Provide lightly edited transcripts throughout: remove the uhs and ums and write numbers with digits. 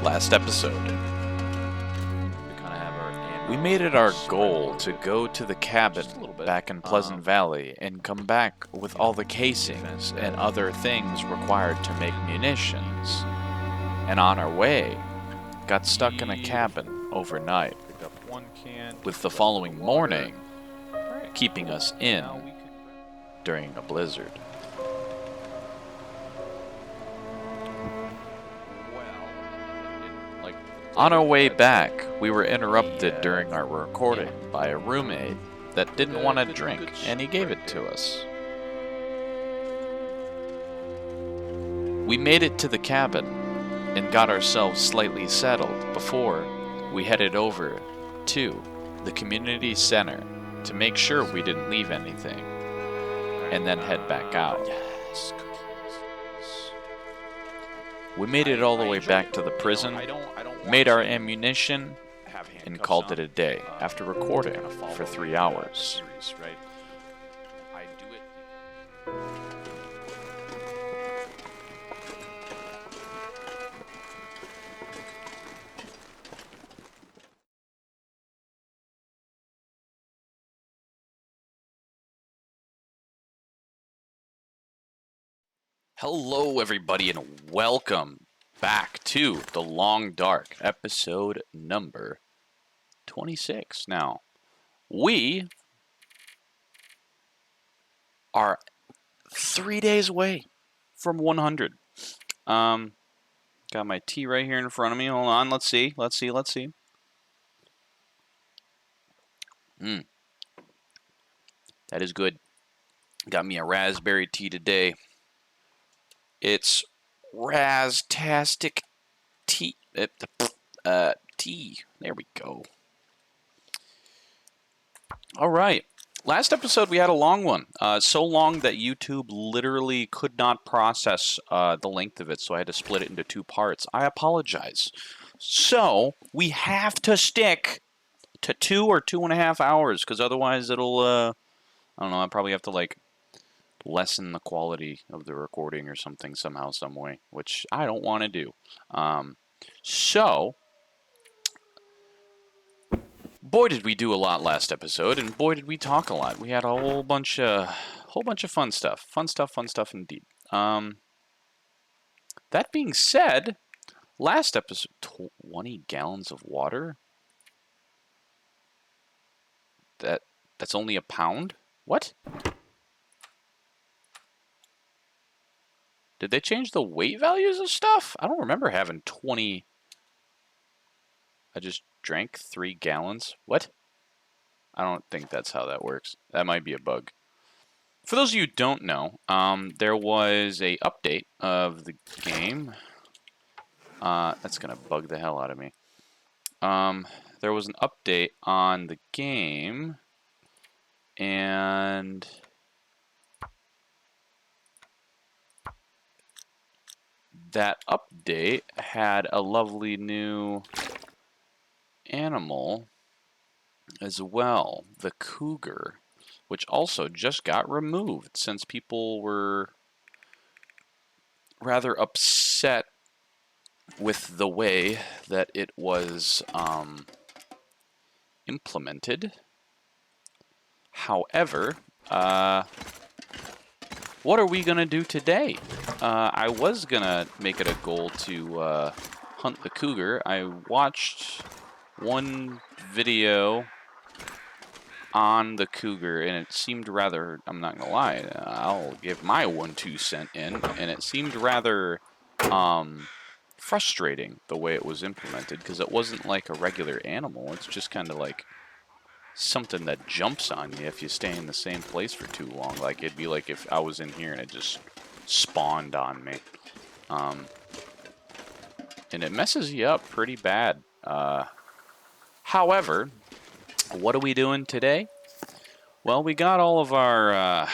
Last episode, we made it our goal to go to the cabin back in Pleasant Valley and come back with all the casings and other things required to make munitions. And on our way, got stuck in a cabin overnight, with the following morning keeping us in during a blizzard. On our way back, we were interrupted during our recording by a roommate that didn't want a drink, and he gave it to us. We made it to the cabin and got ourselves slightly settled before we headed over to the community center to make sure we didn't leave anything, and then head back out. We made it all the way back to the prison, made our ammunition, and called it a day after recording for 3 hours. Hello, everybody, and welcome back to The Long Dark, episode number 26. Now, we are 3 days away from 100. Got my tea right here in front of me. Hold on, let's see. That is good. Got me a raspberry tea today. It's Raztastic tea. Tea. There we go. All right. Last episode we had a long one. So long that YouTube literally could not process the length of it, so I had to split it into 2 parts. I apologize. So we have to stick to 2 or 2.5 hours, because otherwise it'll, I don't know, I'll probably have to lessen the quality of the recording or something somehow, some way, which I don't want to do. So, boy, did we do a lot last episode, and boy, did we talk a lot. We had a whole bunch of fun stuff. Fun stuff indeed. That being said, last episode, 20 gallons of water? That's only a pound? What? Did they change the weight values of stuff? I don't remember having 20. I just drank 3 gallons. What? I don't think that's how that works. That might be a bug. For those of you who don't know, there was a update of the game. That's going to bug the hell out of me. There was an update on the game, and that update had a lovely new animal as well, the cougar, which also just got removed since people were rather upset with the way that it was implemented. However, what are we going to do today? I was going to make it a goal to hunt the cougar. I watched one video on the cougar, and it seemed rather, I'm not going to lie, I'll give my 1-2 cent in, and it seemed rather frustrating the way it was implemented, because it wasn't like a regular animal. It's just kind of like something that jumps on you if you stay in the same place for too long. Like, it'd be like if I was in here and it just spawned on me. And it messes you up pretty bad. However, what are we doing today? Well, we got all of our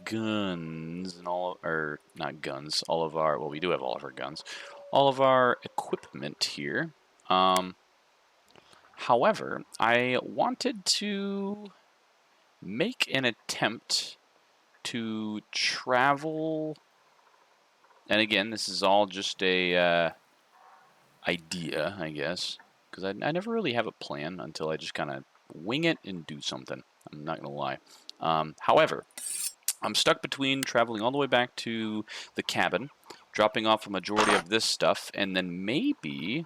guns and or not guns, well, we do have all of our guns, all of our equipment here. However, I wanted to make an attempt to travel, and again, this is all just a idea, I guess. Because I never really have a plan until I just kind of wing it and do something. I'm not going to lie. However, I'm stuck between traveling all the way back to the cabin, dropping off a majority of this stuff, and then maybe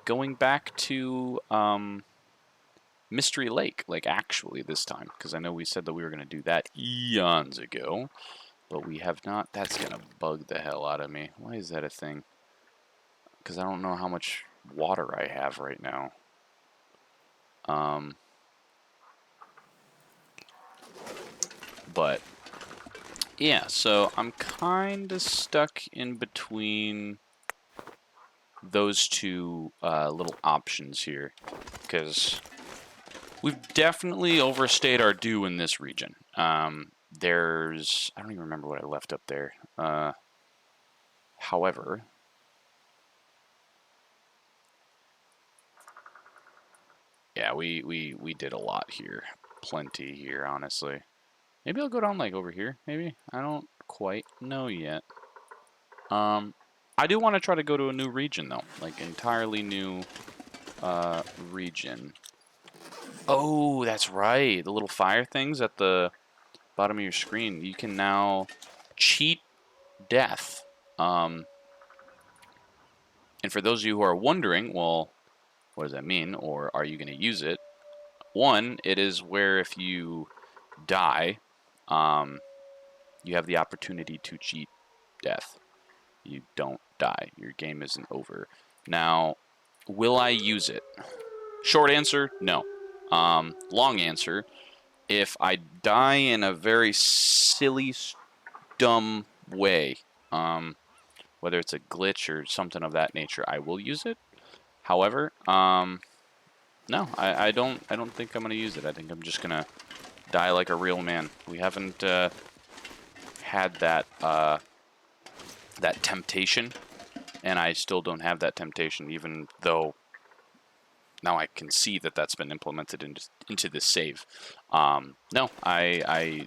going back to Mystery Lake, like actually this time. Because I know we said that we were going to do that eons ago, but we have not. That's going to bug the hell out of me. Why is that a thing? Because I don't know how much water I have right now. But yeah, so I'm kind of stuck in between those two little options here, because we've definitely overstayed our due in this region. There's, I don't even remember what I left up there. However, yeah, we did a lot here. Plenty here, honestly. Maybe I'll go down like over here, maybe? I don't quite know yet. I do want to try to go to a new region, though. Like, entirely new region. Oh, that's right. The little fire things at the bottom of your screen. You can now cheat death. And for those of you who are wondering, well, what does that mean? Or are you going to use it? One, it is where if you die, you have the opportunity to cheat death. You don't die. Your game isn't over. Now, will I use it? Short answer, no. Long answer, if I die in a very silly, dumb way, whether it's a glitch or something of that nature, I will use it. However, no, I don't think I'm gonna use it. I think I'm just gonna die like a real man. We haven't had that that temptation, and I still don't have that temptation, even though now I can see that that's been implemented into this save. No, I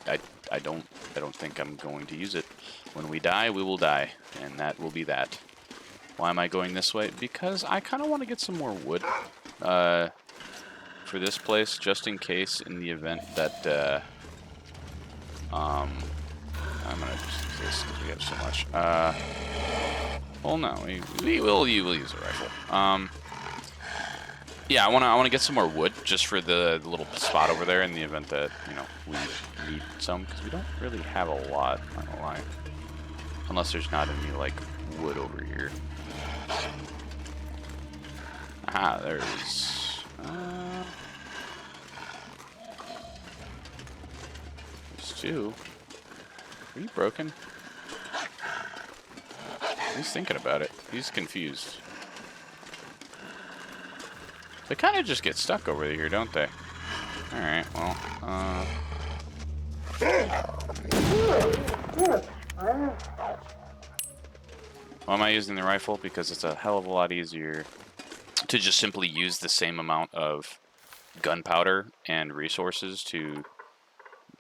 don't think I'm going to use it. When we die, we will die, and that will be that. Why am I going this way? Because I kind of want to get some more wood for this place, just in case, in the event that I'm gonna just use this because we have so much. Well, no, we will use a rifle. Yeah, I wanna get some more wood just for the little spot over there in the event that we need some, because we don't really have a lot. Not gonna lie, unless there's not any like wood over here. Aha, there's two. Are you broken? He's thinking about it. He's confused. They kind of just get stuck over here, don't they? Alright, well, why am I using the rifle? Because it's a hell of a lot easier to just simply use the same amount of gunpowder and resources to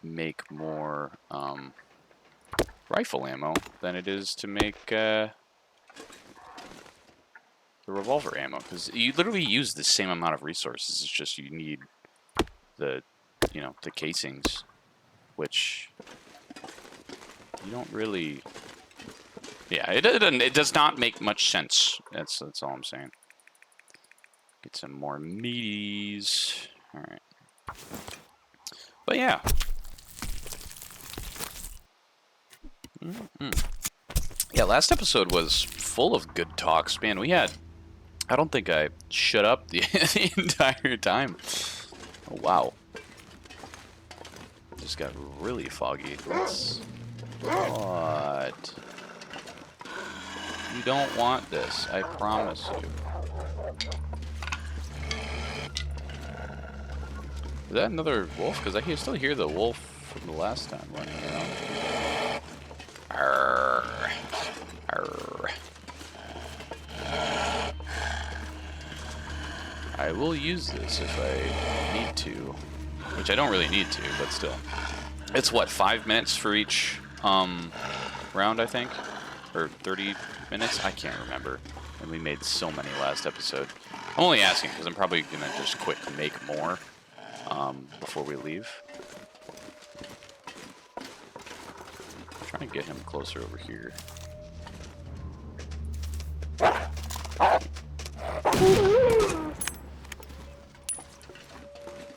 make more rifle ammo than it is to make the revolver ammo, because you literally use the same amount of resources. It's just you need the the casings, which you don't really. Yeah, it does not make much sense. That's all I'm saying. Get some more meaties. All right, but yeah. Yeah, last episode was full of good talks. Man, we had. I don't think I shut up the, the entire time. Oh, wow. Just got really foggy. Let's... What? You don't want this, I promise you. Is that another wolf? Because I can still hear the wolf from the last time running around. Arr. Arr. I will use this if I need to, which I don't really need to, but still. It's what, 5 minutes for each round, I think? or 30 minutes. I can't remember. And we made so many last episode. I'm only asking because I'm probably going to just quick make more before we leave. Trying to get him closer over here.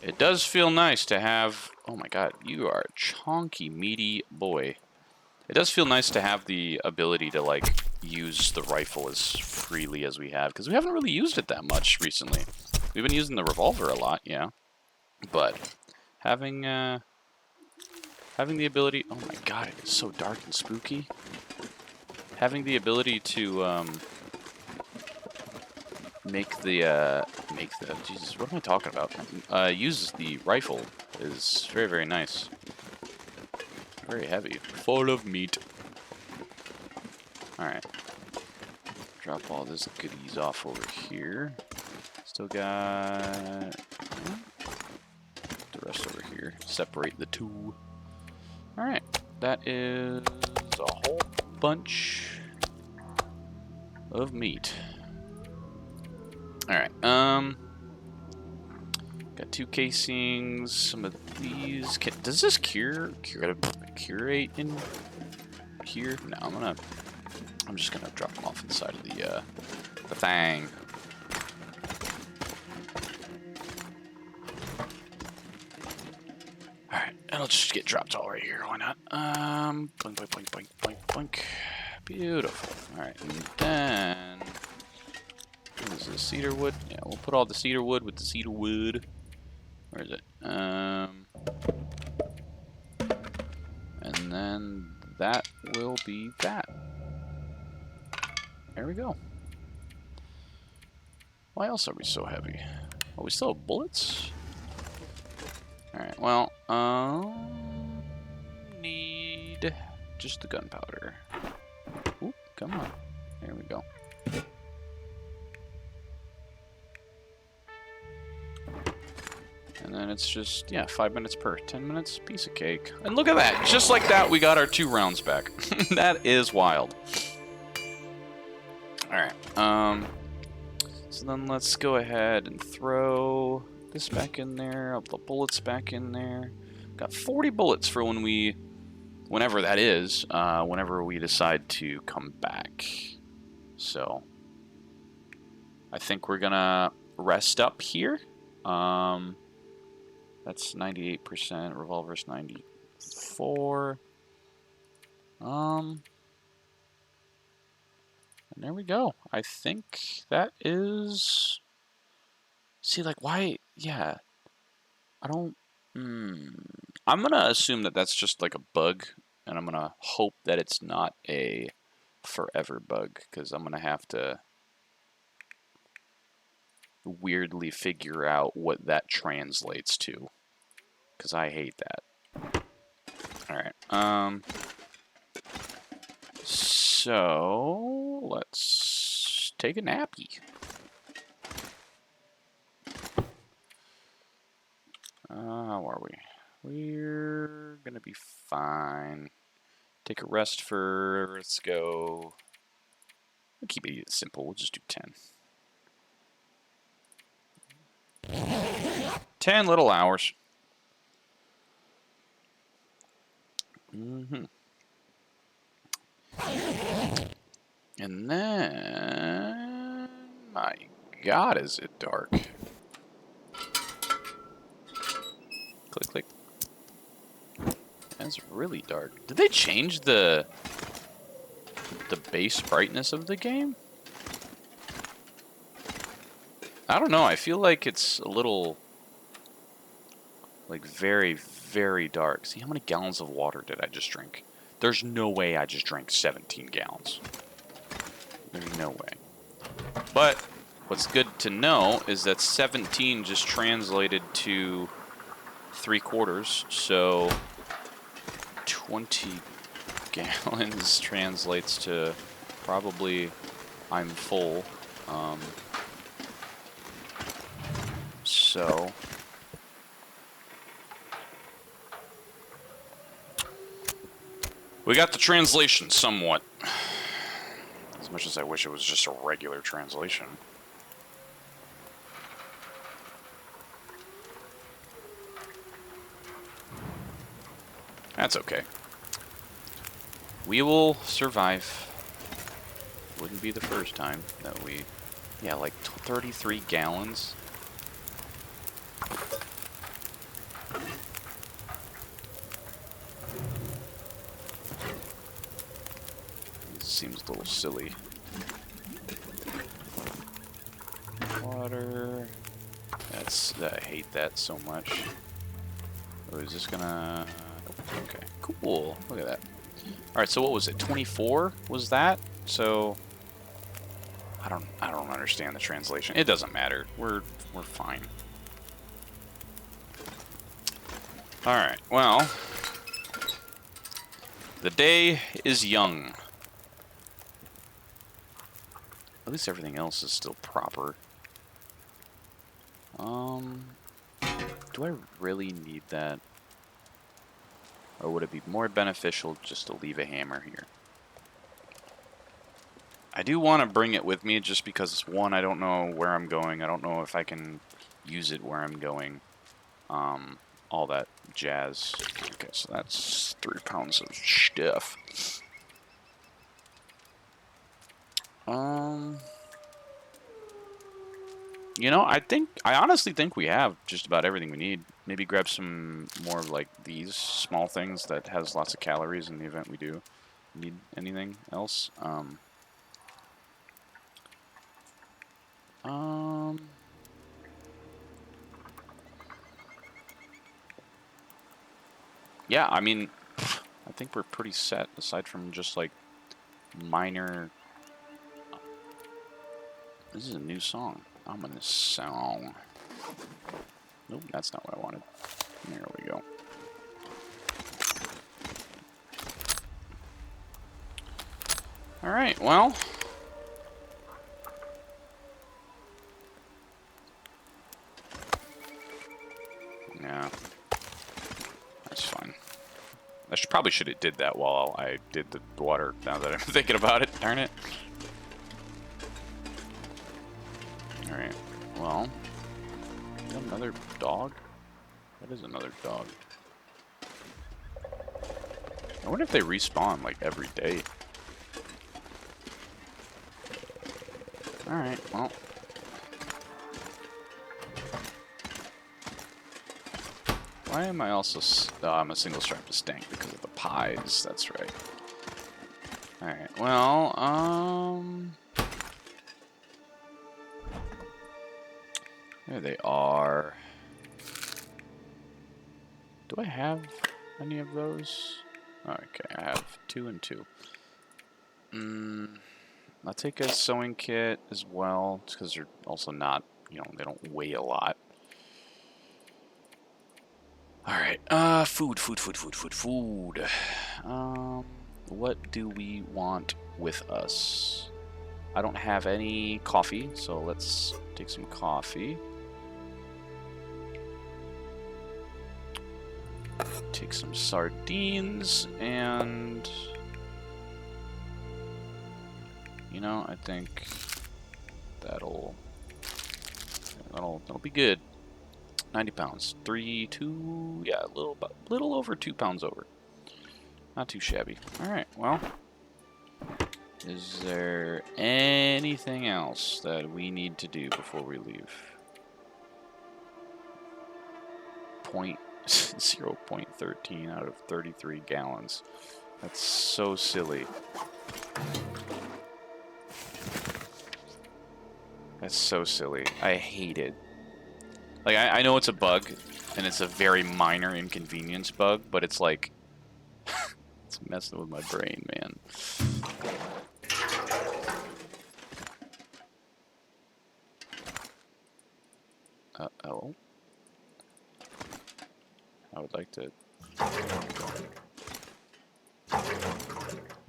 It does feel nice to have... Oh my god, you are a chonky, meaty boy. It does feel nice to have the ability to, like, use the rifle as freely as we have, because we haven't really used it that much recently. We've been using the revolver a lot, yeah. But having the ability... Oh my god, it is so dark and spooky. Having the ability to, Jesus, what am I talking about? Use the rifle is very, very nice. Very heavy. Full of meat. Alright. Drop all this goodies off over here. Still got the rest over here. Separate the two. Alright. That is a whole bunch of meat. Alright, got 2 casings, some of these. Does this curate in here? No, I'm just gonna drop them off inside of the thing. Alright, it'll just get dropped all right here, why not? Boink, boink, boink, boink, boink, boink. Beautiful. Alright, and then... What is this, cedar wood? Yeah, we'll put all the cedar wood with the cedar wood. Where is it? And then that will be that. There we go. Why else are we so heavy? Oh, we still have bullets? Alright, well, need just the gunpowder. Oop, come on. There we go. And then it's just, yeah, 5 minutes per. 10 minutes, piece of cake. And look at that! Just like that, we got our 2 rounds back. That is wild. Alright, so then let's go ahead and throw this back in there, all the bullets back in there. Got 40 bullets for whenever that is, whenever we decide to come back. So, I think we're gonna rest up here. That's 98%. Revolver's 94. And there we go. I think that is... See, like, why... Yeah. I don't... I'm gonna assume that that's just, like, a bug. And I'm gonna hope that it's not a forever bug. Because I'm gonna have to... weirdly figure out what that translates to, because I hate that. Alright, so let's take a nappy. How are we? We're gonna be fine. Take a rest for, let's go, we'll keep it simple, we'll just do 10. 10 little hours. And then... My god, is it dark. Click, click. It's really dark. Did they change the base brightness of the game? I don't know, I feel like it's a little... like, very, very dark. See, how many gallons of water did I just drink? There's no way I just drank 17 gallons. There's no way. But, what's good to know is that 17 just translated to 3/4, so 20 gallons translates to probably I'm full. So... we got the translation somewhat. As much as I wish it was just a regular translation. That's okay. We will survive. Wouldn't be the first time that we... Yeah, like 33 gallons. It seems a little silly. Water. I hate that so much. Oh, is this gonna... Okay, cool. Look at that. Alright, so what was it? 24 was that? So... I don't understand the translation. It doesn't matter. We're fine. Alright, well... The day is young. At least everything else is still proper. Do I really need that? Or would it be more beneficial just to leave a hammer here? I do want to bring it with me just because, one, I don't know where I'm going. I don't know if I can use it where I'm going. All that jazz. Okay, so that's 3 pounds of stuff. You know, I honestly think we have just about everything we need. Maybe grab some more of like these small things that has lots of calories in the event we do need anything else. Yeah, I mean, I think we're pretty set aside from just like minor. This is a new song. Ominous song. Nope, that's not what I wanted. There we go. Alright, well. Yeah. That's fine. Probably should have did that while I did the water, now that I'm thinking about it. Darn it. Alright, well. Is that another dog? That is another dog. I wonder if they respawn, like, every day. Alright, well. Why am I also... I'm a single-striped stank because of the pies. That's right. Alright, well, there they are. Do I have any of those? Okay, I have 2 and 2. I'll take a sewing kit as well, because they're also not, you know, they don't weigh a lot. Alright, food. What do we want with us? I don't have any coffee, so let's take some coffee. Take some sardines, and... You know, I think that'll be good. 90 pounds. 2, yeah, a little over 2 pounds over. Not too shabby. Alright, well. Is there anything else that we need to do before we leave? 0.13 out of 33 gallons. That's so silly. That's so silly. I hate it. Like, I know it's a bug, and it's a very minor inconvenience bug, but it's like... it's messing with my brain, man. Uh-oh. I would like to...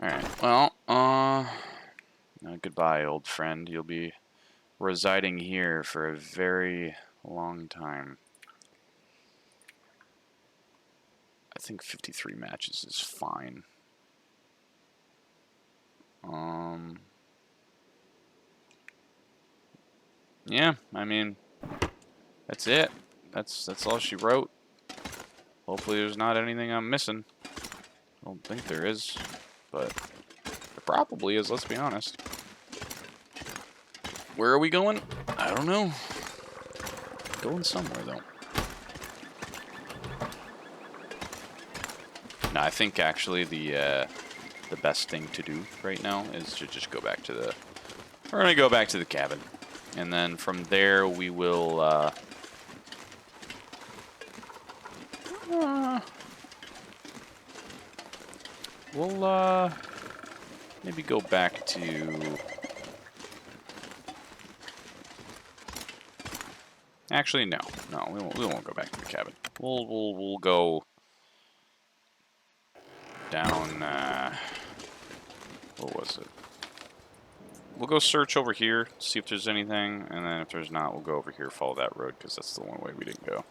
Alright, well, goodbye, old friend. You'll be residing here for a very long time. I think 53 matches is fine. Yeah, I mean, that's it. That's all she wrote. Hopefully there's not anything I'm missing. I don't think there is, but there probably is, let's be honest. Where are we going? I don't know. Going somewhere, though. No, I think actually the best thing to do right now is to just go back to the... We're going to go back to the cabin. And then from there we will... we'll maybe go back to... Actually, no. No, we won't go back to the cabin. We'll go down, what was it? We'll go search over here, see if there's anything, and then if there's not, we'll go over here, follow that road, because that's the one way we didn't go.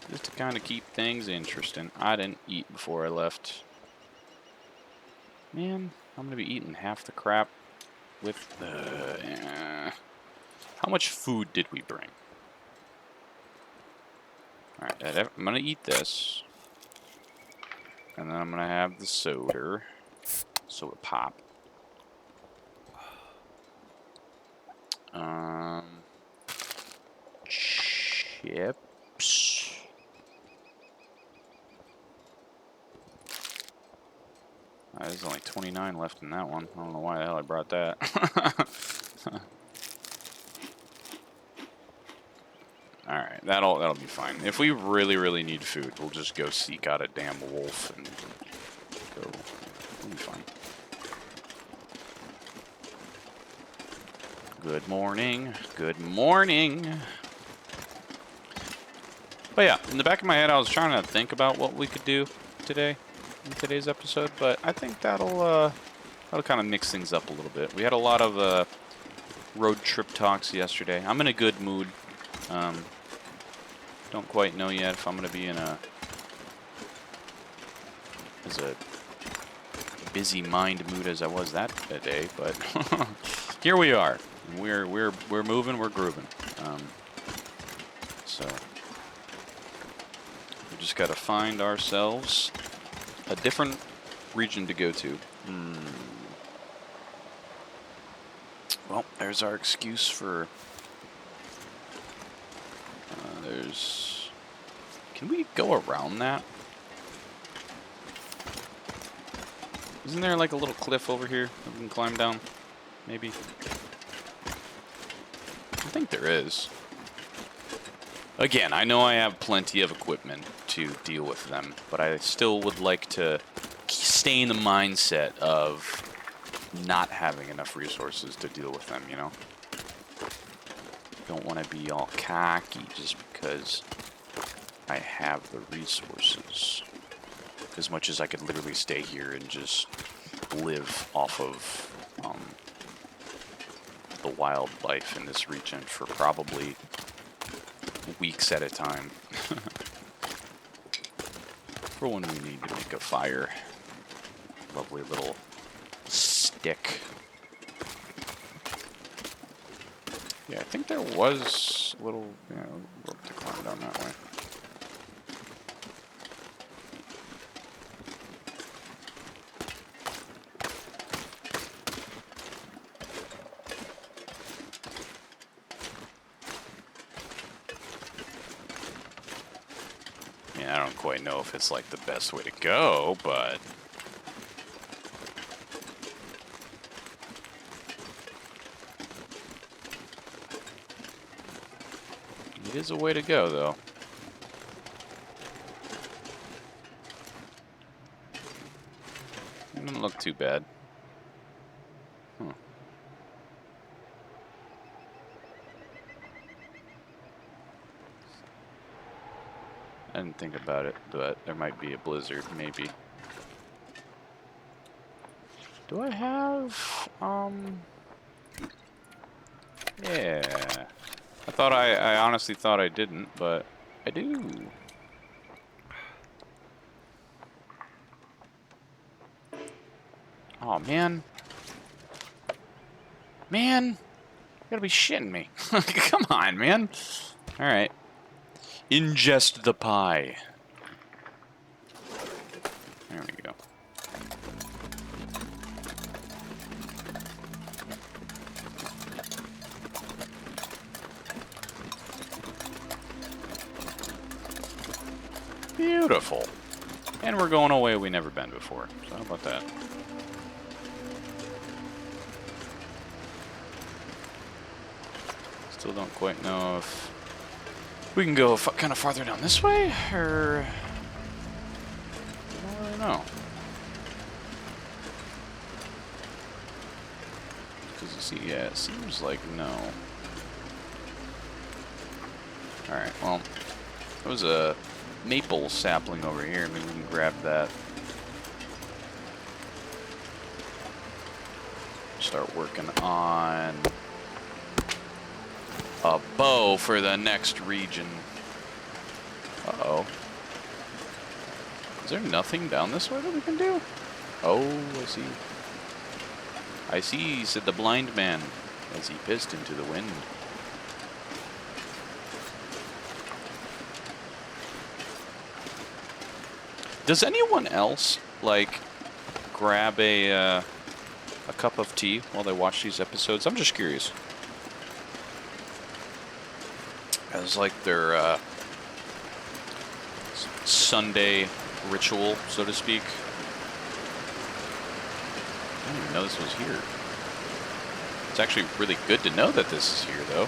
Just to kind of keep things interesting. I didn't eat before I left. Man, I'm going to be eating half the crap with the... How much food did we bring? Alright, I'm going to eat this. And then I'm going to have the soda pop. Chips. There's only 29 left in that one. I don't know why the hell I brought that. Alright, that'll be fine. If we really need food, we'll just go seek out a damn wolf and go. We'll be fine. Good morning. Good morning. But yeah, in the back of my head, I was trying to think about what we could do today in today's episode, but I think that'll kind of mix things up a little bit. We had a lot of road trip talks yesterday. I'm in a good mood. Don't quite know yet if I'm going to be in a busy mind mood as I was that day, but here we are. We're moving, we're grooving. So we just got to find ourselves a different region to go to. Well, there's our excuse for... Can we go around that? Isn't there like a little cliff over here that we can climb down? Maybe? I think there is. Again, I know I have plenty of equipment to deal with them, but I still would like to stay in the mindset of not having enough resources to deal with them, you know? Don't want to be all cocky just because I have the resources. As much as I could literally stay here and just live off of the wildlife in this region for probably weeks at a time. For when we need to make a fire. Lovely little stick. Yeah, I think there was a little, rope to climb down that way. I mean, I don't quite know if it's like the best way to go, but... It is a way to go, though. It doesn't look too bad. Huh. I didn't think about it, but there might be a blizzard, maybe. Do I have, yeah. I honestly thought I didn't, but I do. Oh, man. Man, you gotta be shitting me. Come on, man. Alright. Ingest the pie. There we go. Beautiful. And we're going away we never been before. So how about that? Still don't quite know if we can go kind of farther down this way, or I don't really know. Because you see, yeah, it seems like no. Alright, well, there was a maple sapling over here. Maybe we can grab that. Start working on a bow for the next region. Uh-oh. Is there nothing down this way that we can do? Oh, I see. I see, said the blind man as he pissed into the wind. Does anyone else, like, grab a cup of tea while they watch these episodes? I'm just curious. As, like, their Sunday ritual, so to speak. I didn't even know this was here. It's actually really good to know that this is here, though.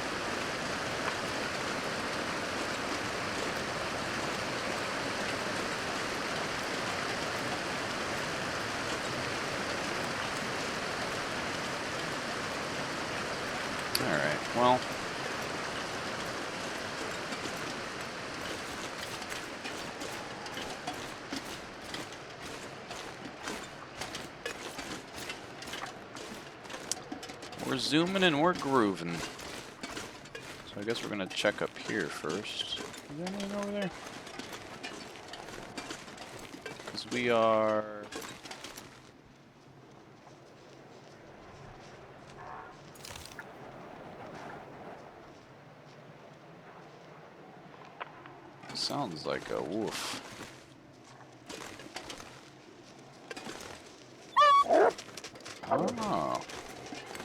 Alright, well. We're zooming and we're grooving. So I guess we're gonna check up here first. Is there anything over there? Because we are... Sounds like a wolf. Oh.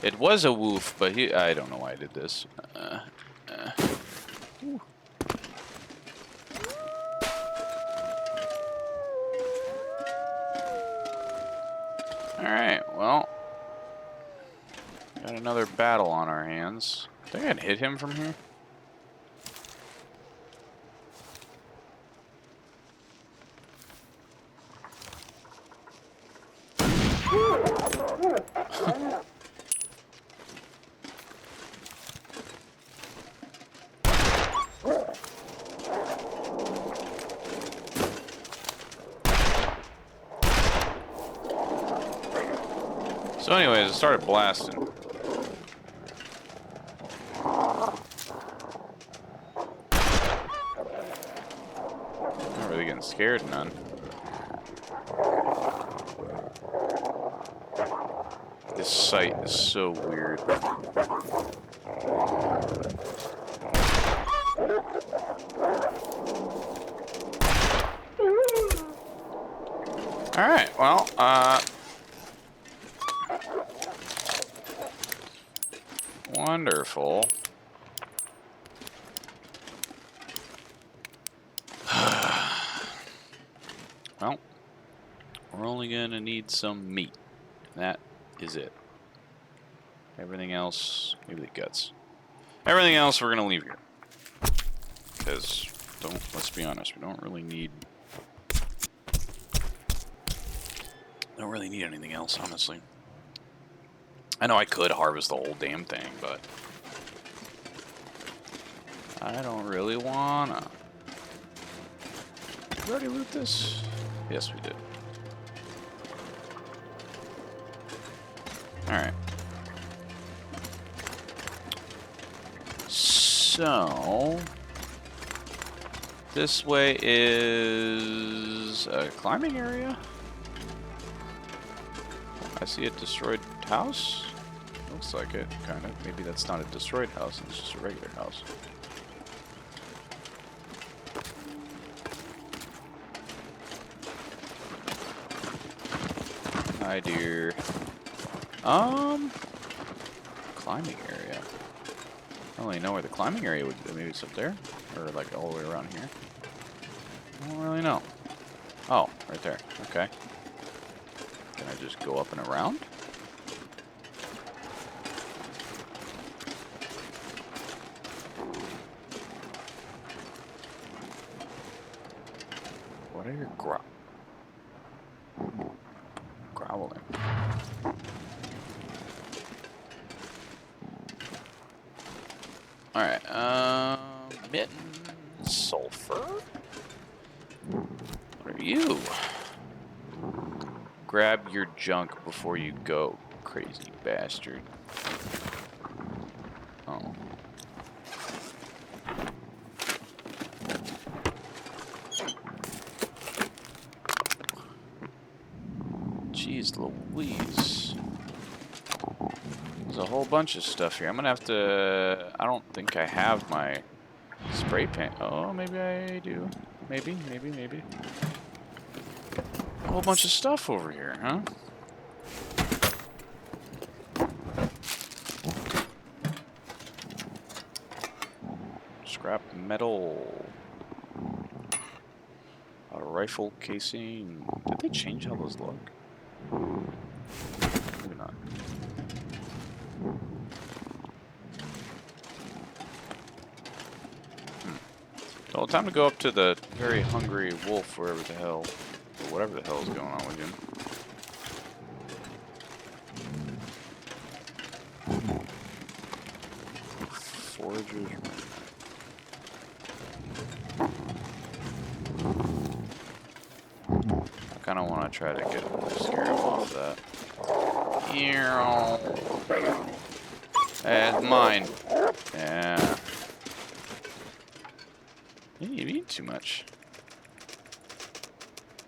It was a wolf, but I don't know why I did this. Alright, well. Got another battle on our hands. I think I can hit him from here. So anyways, it started blasting. Not really getting scared none. This site is so weird. Alright, well, wonderful. Well, we're only gonna need some meat. That is it. Everything else, maybe the guts. Everything else we're gonna leave here. Because, let's be honest, we don't really need anything else, honestly. I know I could harvest the whole damn thing, but I don't really wanna. Did we already loot this? Yes, we did. Alright. So, this way is a climbing area. I see a destroyed house Looks like it, kind of. Maybe that's not a destroyed house, it's just a regular house. Hi, dear. Climbing area. I don't really know where the climbing area would be. Maybe it's up there? Or like all the way around here? I don't really know. Oh, right there. Okay. Can I just go up and around? What are your growling? Alright, mittens, sulfur? What are you? Grab your junk before you go, crazy bastard. Oh. Jeez Louise. There's a whole bunch of stuff here. I'm gonna have to... I don't think I have my spray paint. Oh, maybe I do. Maybe. A whole bunch of stuff over here, huh? Scrap metal. A rifle casing. Did they change how those look? Maybe not. Well, time to go up to the very hungry wolf, wherever the hell, or whatever the hell is going on with him. Foragers. I kind of want to try to scare him off that. That's mine. Yeah. You eat too much.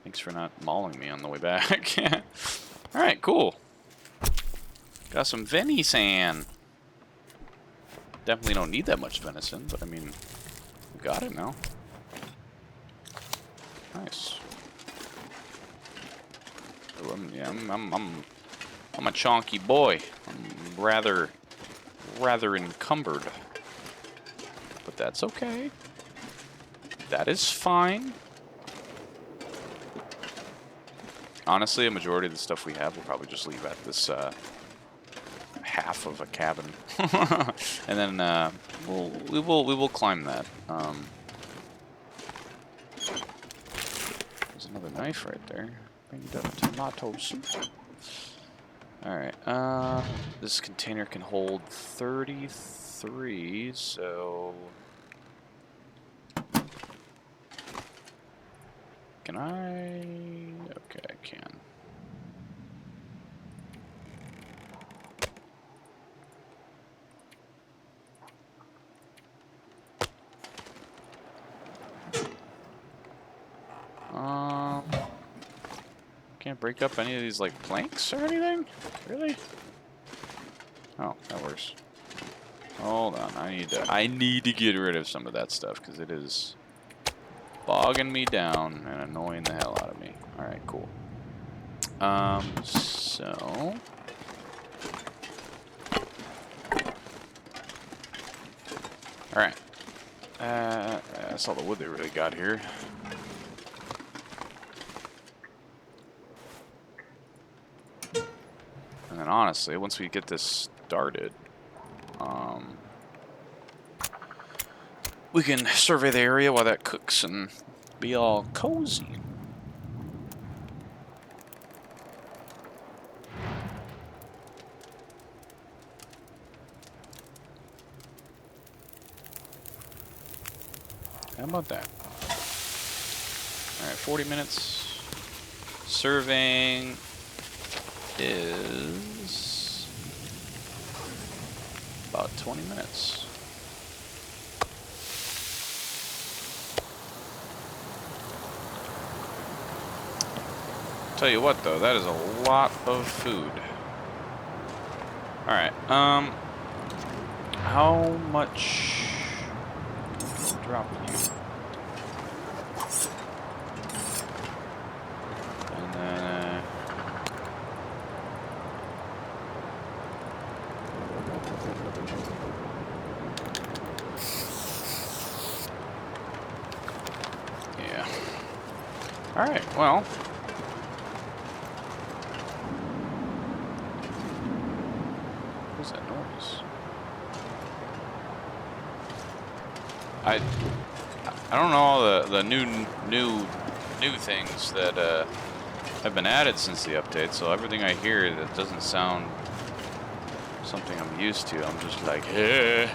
Thanks for not mauling me on the way back. Alright, cool. Got some venison. Definitely don't need that much venison, but I mean, we got it now. Nice. Oh, I'm a chonky boy. I'm rather encumbered. But that's okay. That is fine. Honestly, a majority of the stuff we have we'll probably just leave at this half of a cabin, and then we will climb that. There's another knife right there. Bring the tomatoes. All right. This container can hold 33, so. Can I? Okay, I can. Can't break up any of these like planks or anything? Really? Oh, that works. Hold on, I need to get rid of some of that stuff because it is bogging me down and annoying the hell out of me. Alright, cool. So... Alright. That's all the wood they really got here. And then honestly, once we get this started, we can survey the area while that cooks and be all cozy. How about that? Alright, 40 minutes. Surveying is about 20 minutes. Tell you what though, that is a lot of food. Alright, how much drop you? And then, yeah. Alright, well. What's that noise? I don't know all the new things that have been added since the update, so everything I hear that doesn't sound something I'm used to, I'm just like, hey,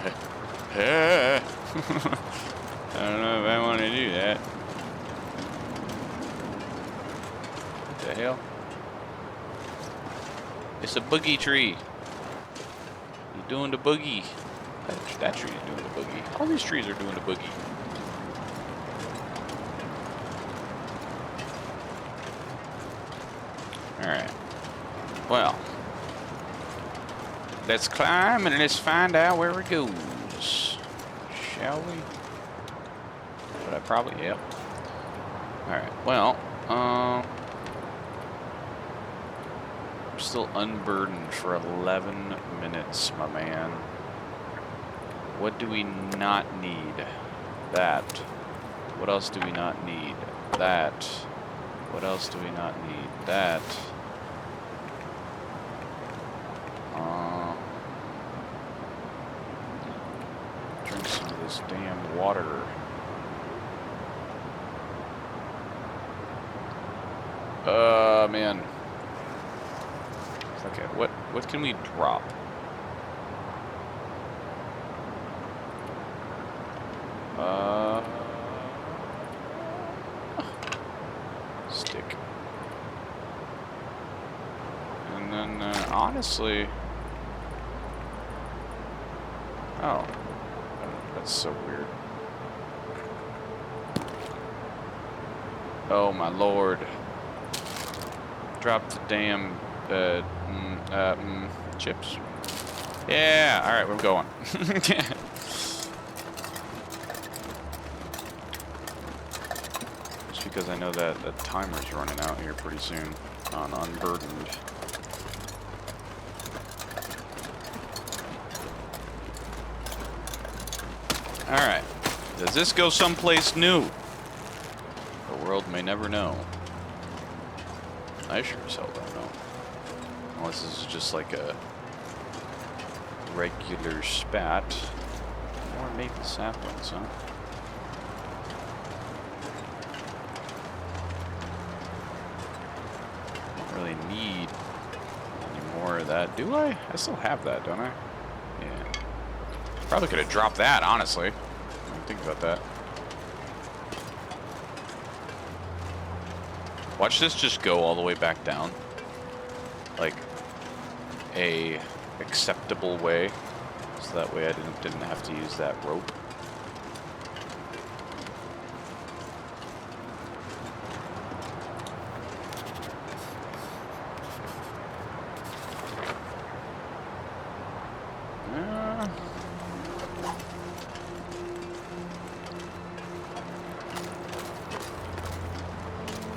hey. I don't know if I want to do that. What the hell? It's a boogie tree. You're doing the boogie. That tree is doing the boogie. All these trees are doing the boogie. Alright. Well. Let's climb and let's find out where it goes. Shall we? But I probably, yep. Alright, well, I'm still unburdened for 11 minutes, my man. What do we not need? That. What else do we not need? That. What else do we not need? That. Drink some of this damn water. Man. Okay, what can we drop? Stick. And then, honestly... Oh. That's so weird. Oh, my lord. Drop the damn, chips. Yeah, alright, we're going. Just because I know that the timer's running out here pretty soon on Unburdened. Alright. Does this go someplace new? The world may never know. I sure as hell don't know. Unless this is just like a regular spat. More maple saplings, huh? Don't really need any more of that. Do I? I still have that, don't I? Yeah. Probably could have dropped that, honestly. I didn't think about that. Watch this just go all the way back down. Like a acceptable way. So that way I didn't have to use that rope.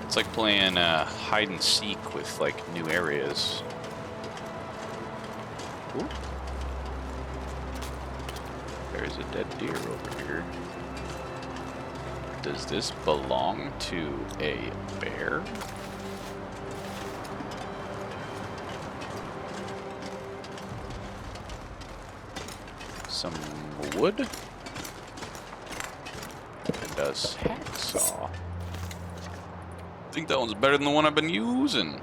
It's like playing hide and seek with like new areas. Ooh. There's a dead deer over here. Does this belong to a bear? Some wood. And a hacksaw. I think that one's better than the one I've been using.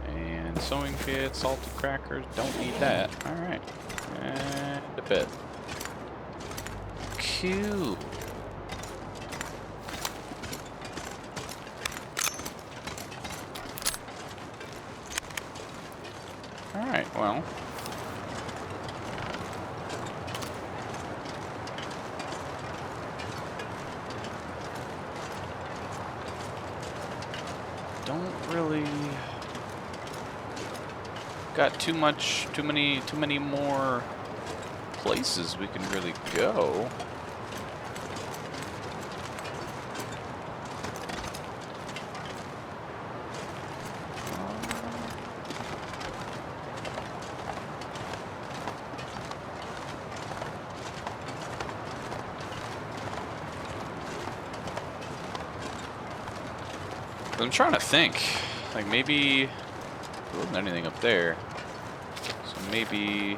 And sewing kit, salted crackers, don't need that. Alright. And a bed. Cool. Alright, well. Don't really got too many more places we can really go. I'm trying to think. Like, maybe... There wasn't anything up there. So maybe...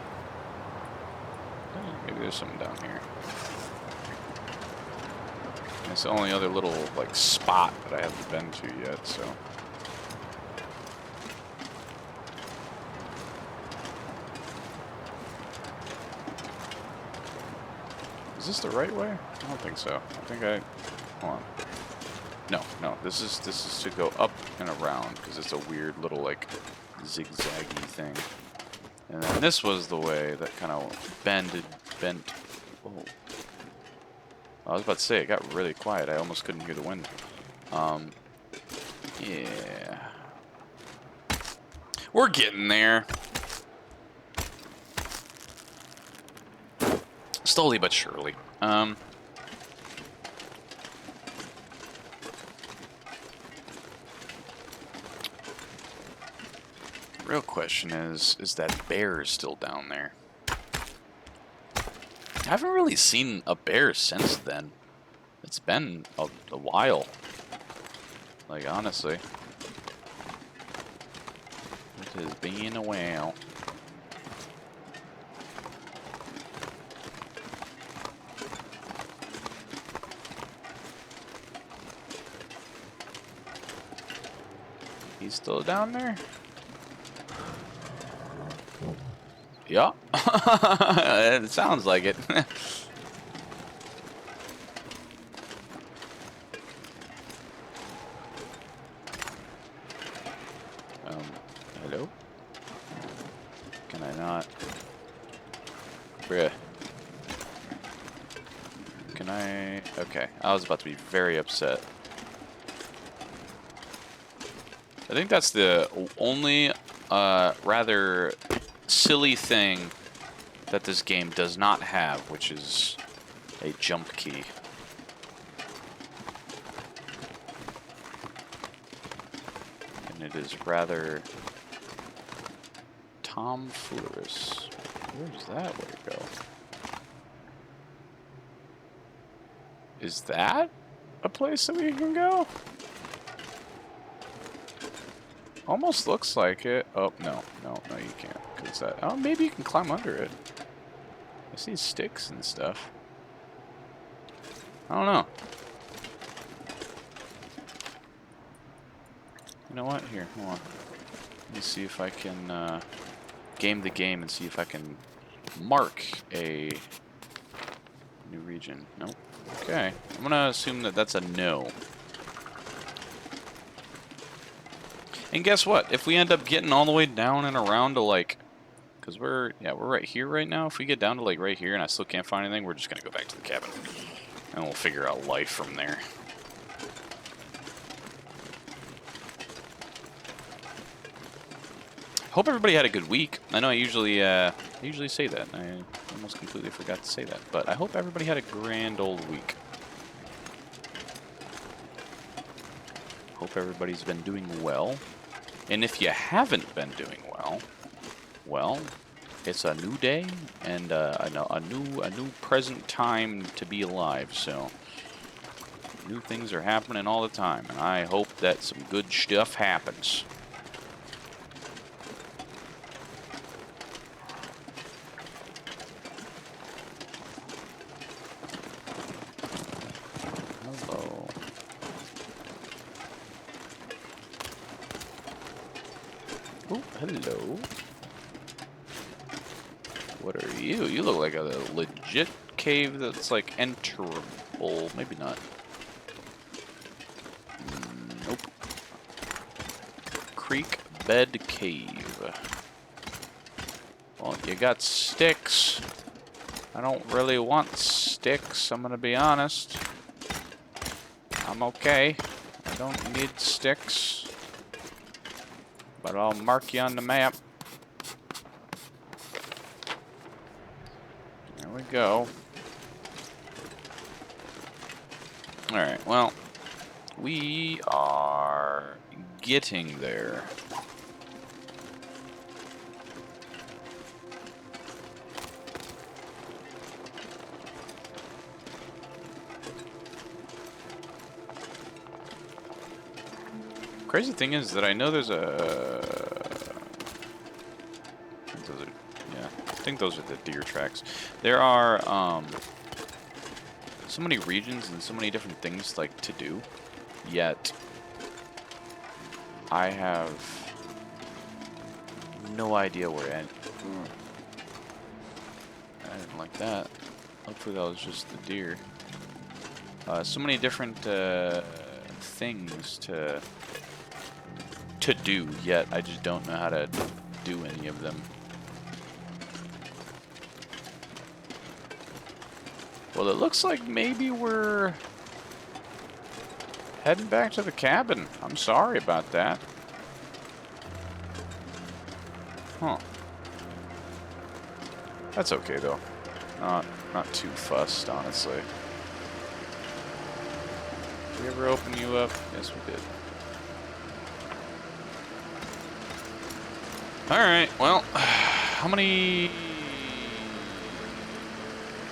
Maybe there's something down here. It's the only other little, like, spot that I haven't been to yet, so... Is this the right way? I don't think so. I think I... Hold on. No, this is to go up and around, because it's a weird little, like, zigzaggy thing. And then this was the way that kind of bent. Whoa. I was about to say, it got really quiet. I almost couldn't hear the wind. Yeah. We're getting there. Slowly but surely. Real question is that bear still down there? I haven't really seen a bear since then. It's been a while. Like, honestly. It has been a while. He's still down there? Yeah. It sounds like it. Hello? Can I not? Bruh. Can I? Okay, I was about to be very upset. I think that's the only rather silly thing that this game does not have, which is a jump key. And it is rather tomfoolery. Where does that way go? Is that a place that we can go? Almost looks like it. Oh, no, you can't. Cause that. Oh, maybe you can climb under it. I see sticks and stuff. I don't know. You know what? Here, hold on. Let me see if I can game the game and see if I can mark a new region. Nope. Okay. I'm gonna assume that that's a no. And guess what? If we end up getting all the way down and around to, like, because we're right here right now. If we get down to, like, right here and I still can't find anything, we're just gonna go back to the cabin and we'll figure out life from there. Hope everybody had a good week. I know I usually say that. I almost completely forgot to say that, but I hope everybody had a grand old week. Hope everybody's been doing well. And if you haven't been doing well, well, it's a new day and a new present time to be alive. So new things are happening all the time, and I hope that some good stuff happens. Hello. Oh, hello. What are you? You look like a legit cave that's like enterable. Maybe not. Nope. Creek bed cave. Well, you got sticks. I don't really want sticks, I'm gonna be honest. I'm okay. I don't need sticks. But I'll mark you on the map. we go. Alright, well, we are getting there. Crazy thing is that I know there's a... I think those are the deer tracks. There are so many regions and so many different things like to do, yet I have no idea where to end. I didn't like that. Hopefully that was just the deer. So many different things to do, yet I just don't know how to do any of them. Well, it looks like maybe we're heading back to the cabin. I'm sorry about that. Huh. That's okay, though. Not too fussed, honestly. Did we ever open you up? Yes, we did. Alright, well, how many...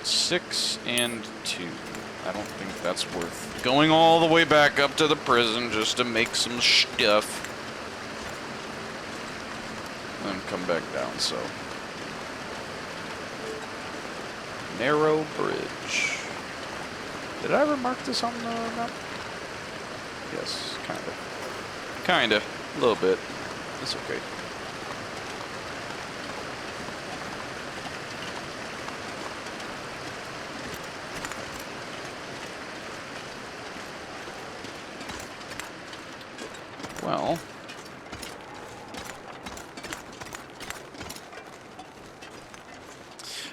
6 and 2. I don't think that's worth going all the way back up to the prison just to make some stuff. And come back down, so. Narrow bridge. Did I ever mark this on the map? Yes, kinda. Kinda. A little bit. It's okay. Well,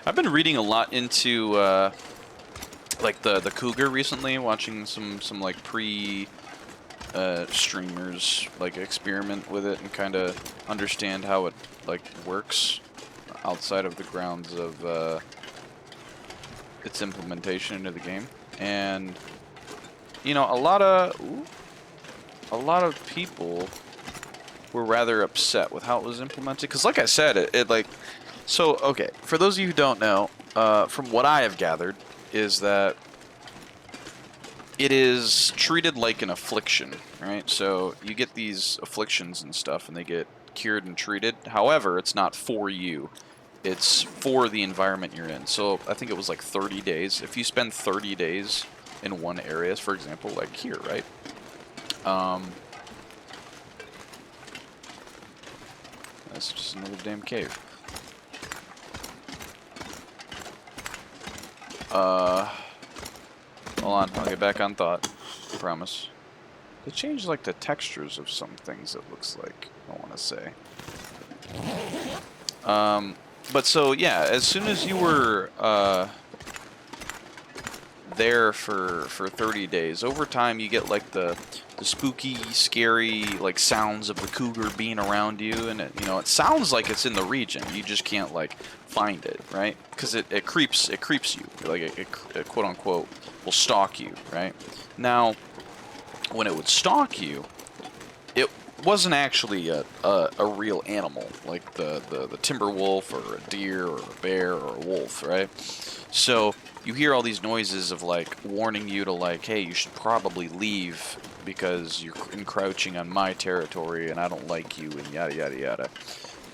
I've been reading a lot into like the cougar recently, watching some like streamers like experiment with it and kind of understand how it like works outside of the grounds of its implementation into the game. And you know, a lot of people were rather upset with how it was implemented. Because like I said, it like... So, okay, for those of you who don't know, from what I have gathered, is that it is treated like an affliction, right? So you get these afflictions and stuff, and they get cured and treated. However, it's not for you. It's for the environment you're in. So I think it was like 30 days. If you spend 30 days in one area, for example, like here, right? That's just another damn cave. Hold on, I'll get back on thought. I promise. They changed like the textures of some things, it looks like, I want to say. But so, yeah, as soon as you were, there for 30 days, over time you get like the spooky, scary like sounds of the cougar being around you, and it sounds like it's in the region. You just can't like find it, right? Because it creeps you, like it quote unquote will stalk you, right? Now, when it would stalk you, it wasn't actually a real animal like the timber wolf or a deer or a bear or a wolf, right? So you hear all these noises of like warning you to like, hey, you should probably leave because you're encroaching on my territory and I don't like you and yada yada yada.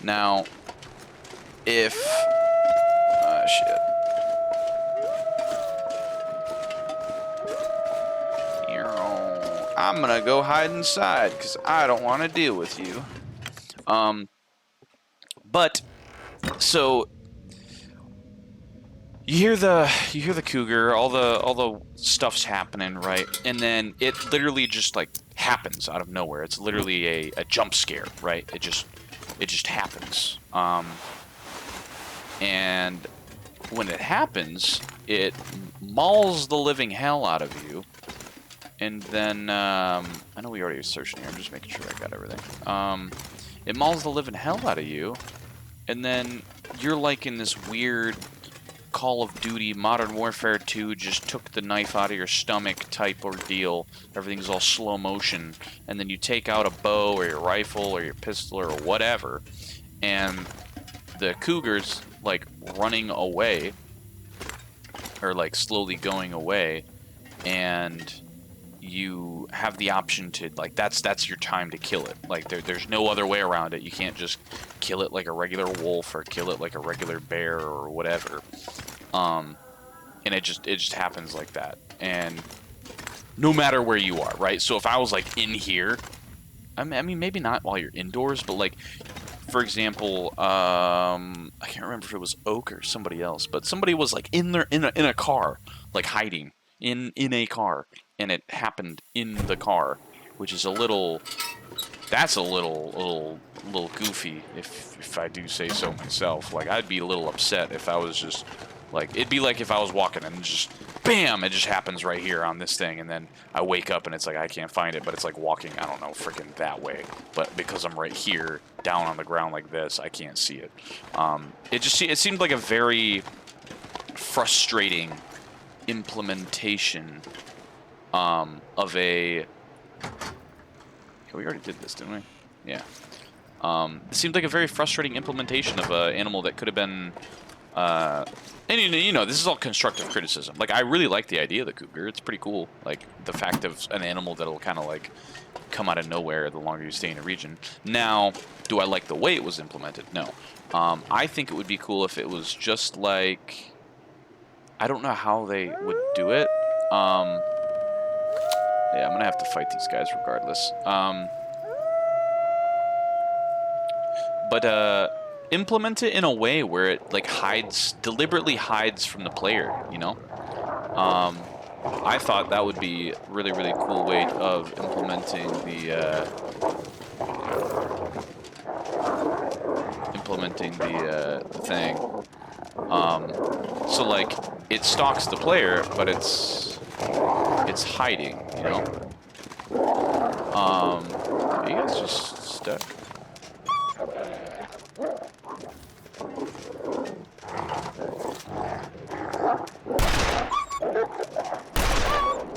Now, if shit. I'm gonna go hide inside because I don't want to deal with you. But so you hear the cougar, all the stuff's happening, right? And then it literally just like happens out of nowhere. It's literally a jump scare, right? It just happens. And when it happens, it mauls the living hell out of you. And then, I know we already searched here, I'm just making sure I got everything. It mauls the living hell out of you, and then you're like in this weird Call of Duty Modern Warfare 2 just took the knife out of your stomach type ordeal. Everything's all slow motion, and then you take out a bow or your rifle or your pistol or whatever, and the cougar's like running away or like slowly going away, and you have the option to like that's your time to kill it. Like there's no other way around it. You can't just kill it like a regular wolf or kill it like a regular bear or whatever. And it just happens like that. And no matter where you are, right? So if I was like in here, I mean maybe not while you're indoors, but like for example, I can't remember if it was Oak or somebody else, but somebody was like in a car, like hiding in a car, and it happened in the car, which is a little goofy if I do say so myself. Like I'd be a little upset if I was just like, it'd be like if I was walking and just bam, it just happens right here on this thing, and then I wake up and it's like I can't find it, but it's like walking, I don't know, freaking that way. But because I'm right here, down on the ground like this, I can't see it. It seemed like a very frustrating implementation of a. We already did this, didn't we? Yeah. It seemed like a very frustrating implementation of an animal that could have been. And you know, this is all constructive criticism. Like, I really like the idea of the cougar. It's pretty cool. Like, the fact of an animal that'll kind of, like, come out of nowhere the longer you stay in a region. Now, do I like the way it was implemented? No. I think it would be cool if it was just like... I don't know how they would do it. Yeah, I'm going to have to fight these guys regardless. But implement it in a way where it like deliberately hides from the player, you know? I thought that would be a really, really cool way of implementing the thing. So like it stalks the player, but it's hiding, you know? Are you guys just stuck?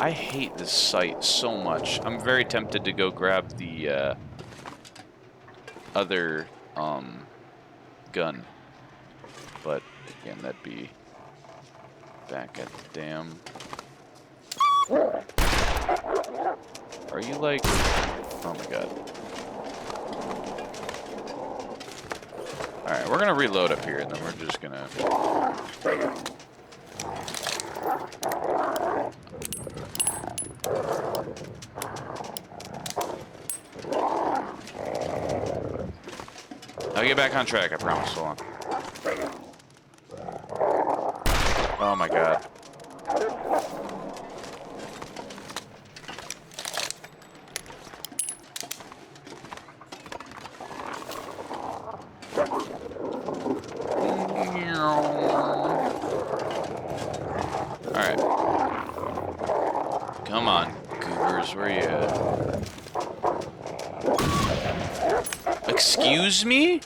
I hate this site so much. I'm very tempted to go grab the other gun, but again, that'd be back at the dam. Are you like? Oh my god! All right, we're gonna reload up here, and then we're just gonna. I'll get back on track, I promise. Hold on. Oh my god. Alright. Come on, goobers, where you at? Excuse me?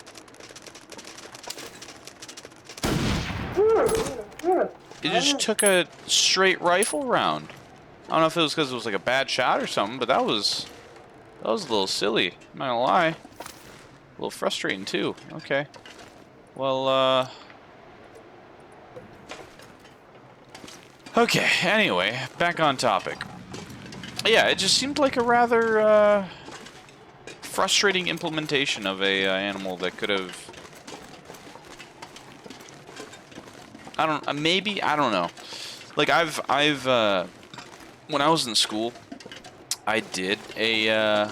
It just took a straight rifle round. I don't know if it was because it was like a bad shot or something, but that was a little silly. I'm not gonna lie. A little frustrating too. Okay. Well, okay, anyway, back on topic. Yeah, it just seemed like a rather, frustrating implementation of a animal that could have... maybe, I don't know. Like, I've, when I was in school, I did a,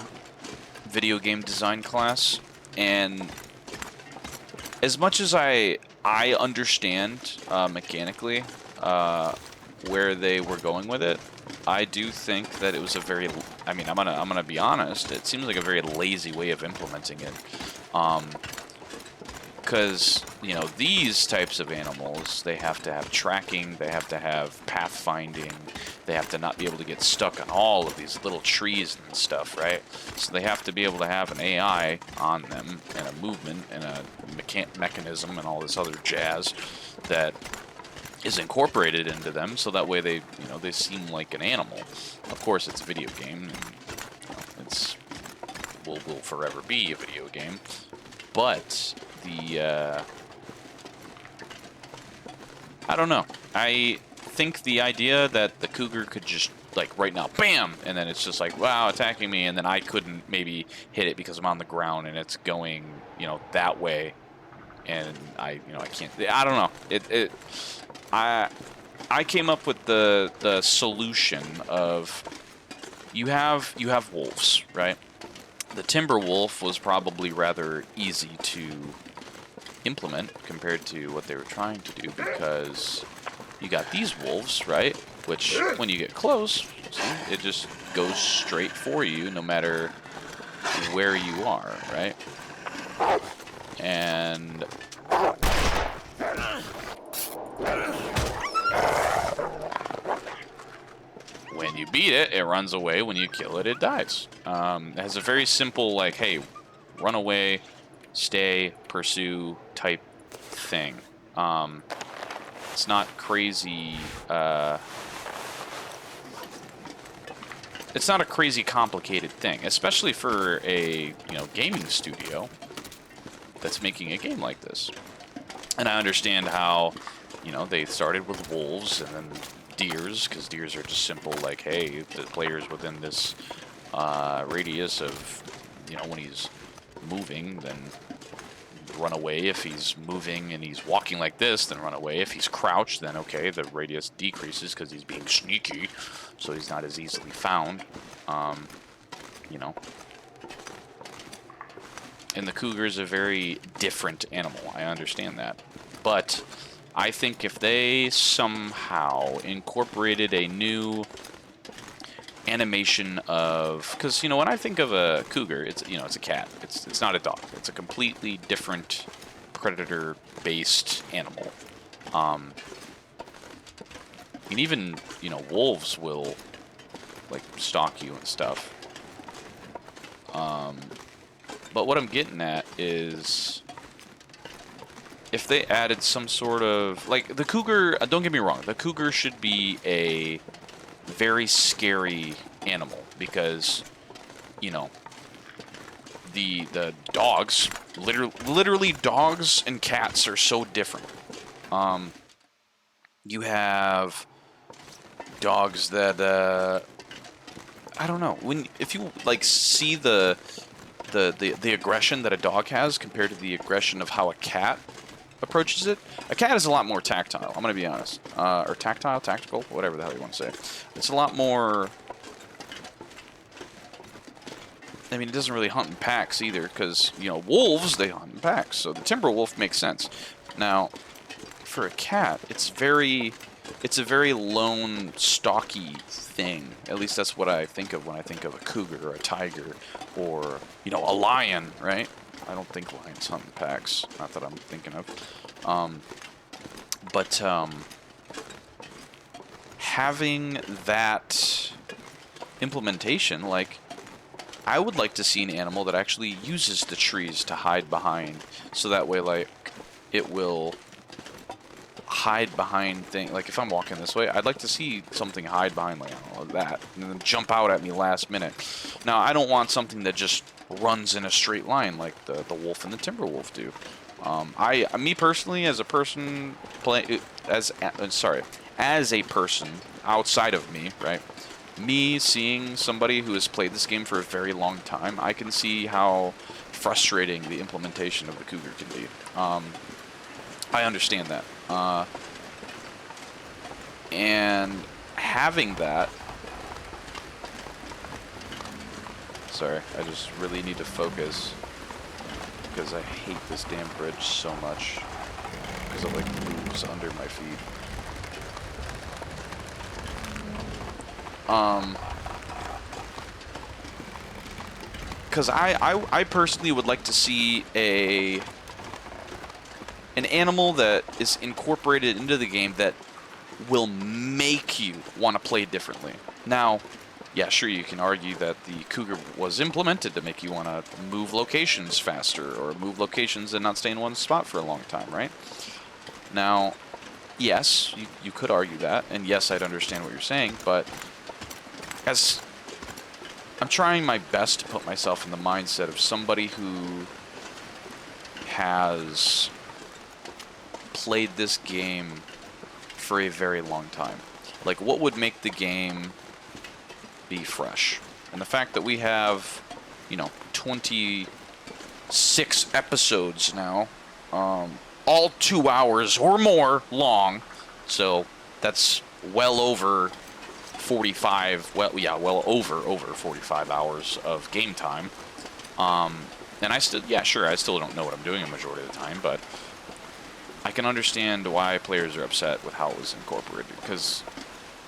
video game design class, and as much as I understand, mechanically, where they were going with it, I do think that it was a very, I mean, I'm gonna be honest, it seems like a very lazy way of implementing it. Because, you know, these types of animals, they have to have tracking, they have to have pathfinding, they have to not be able to get stuck on all of these little trees and stuff, right? So they have to be able to have an AI on them, and a movement, and a mechanism, and all this other jazz that is incorporated into them, so that way they, you know, they seem like an animal. Of course, it's a video game, and you know, it's will forever be a video game. But the I don't know. I think the idea that the cougar could just, like, right now, bam, and then it's just like, wow, attacking me, and then I couldn't maybe hit it because I'm on the ground and it's going, you know, that way, and I can't. I don't know. I came up with the solution of you have wolves, right? The timber wolf was probably rather easy to implement compared to what they were trying to do, because you got these wolves, right? Which, when you get close, see, it just goes straight for you no matter where you are, right? And when you beat it, it runs away. When you kill it, it dies. It has a very simple, like, hey, run away, stay, pursue type thing. It's not crazy. It's not a crazy complicated thing, especially for a gaming studio that's making a game like this. And I understand how they started with wolves and then deers, because deers are just simple, like, hey, the player's within this radius of, when he's moving, then run away. If he's moving and he's walking like this, then run away. If he's crouched, then okay, the radius decreases because he's being sneaky, so he's not as easily found. And the cougar is a very different animal. I understand that. But I think if they somehow incorporated a new animation of, because when I think of a cougar, it's it's a cat. It's not a dog. It's a completely different predator-based animal. And even wolves will like stalk you and stuff. But what I'm getting at is, if they added some sort of, like, the cougar, don't get me wrong, the cougar should be a very scary animal, because, the dogs, literally dogs and cats are so different. You have dogs that, I don't know, if you, like, see the aggression that a dog has compared to the aggression of how a cat approaches it. A cat is a lot more tactile, I'm going to be honest. Or tactile, tactical, whatever the hell you want to say. It's a lot more... I mean, it doesn't really hunt in packs either, because, wolves, they hunt in packs, so the timber wolf makes sense. Now, for a cat, it's a very lone, stalky thing. At least that's what I think of when I think of a cougar or a tiger or, a lion, right? I don't think lions hunt in packs. Not that I'm thinking of. But having that implementation, like, I would like to see an animal that actually uses the trees to hide behind, so that way, like, it will hide behind things. Like, if I'm walking this way, I'd like to see something hide behind, like, I don't know, that, and then jump out at me last minute. Now, I don't want something that just runs in a straight line like the wolf and the timber wolf do. Me personally, as a person as a person outside of me, right? Me seeing somebody who has played this game for a very long time, I can see how frustrating the implementation of the cougar can be. I understand that. And having that... Sorry, I just really need to focus, because I hate this damn bridge so much, because it, like, moves under my feet. Because I personally would like to see an animal that is incorporated into the game that will make you want to play differently. Now, yeah, sure, you can argue that the cougar was implemented to make you want to move locations faster, or move locations and not stay in one spot for a long time, right? Now, yes, you could argue that, and yes, I'd understand what you're saying, but as I'm trying my best to put myself in the mindset of somebody who has played this game for a very long time. Like, what would make the game be fresh? And the fact that we have, 26 episodes now, all 2 hours or more long, so that's well over 45, well over 45 hours of game time. And I still, yeah, sure, I still don't know what I'm doing a majority of the time, but I can understand why players are upset with how it was incorporated, because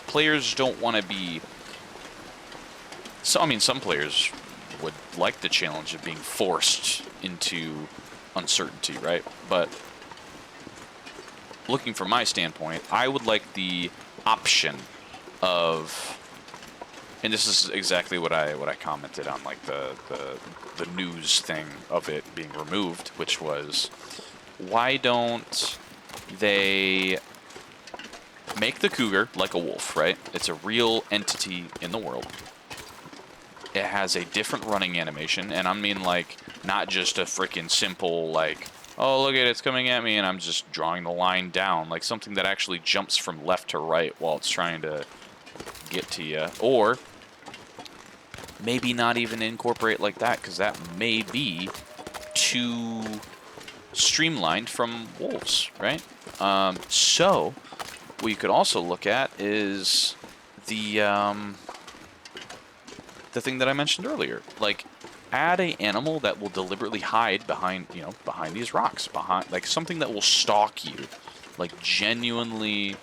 players don't want to be. So, I mean, some players would like the challenge of being forced into uncertainty, right? But looking from my standpoint, I would like the option of, and this is exactly what I commented on, like the news thing of it being removed, which was, why don't they make the cougar like a wolf, right? It's a real entity in the world. It has a different running animation, and I mean, like, not just a freaking simple, like, oh, look at it, it's coming at me, and I'm just drawing the line down, like something that actually jumps from left to right while it's trying to get to you. Or maybe not even incorporate like that, because that may be too streamlined from wolves, right? So what you could also look at is the thing that I mentioned earlier. Like, add a animal that will deliberately hide behind, behind these rocks, behind, like, something that will stalk you, like, genuinely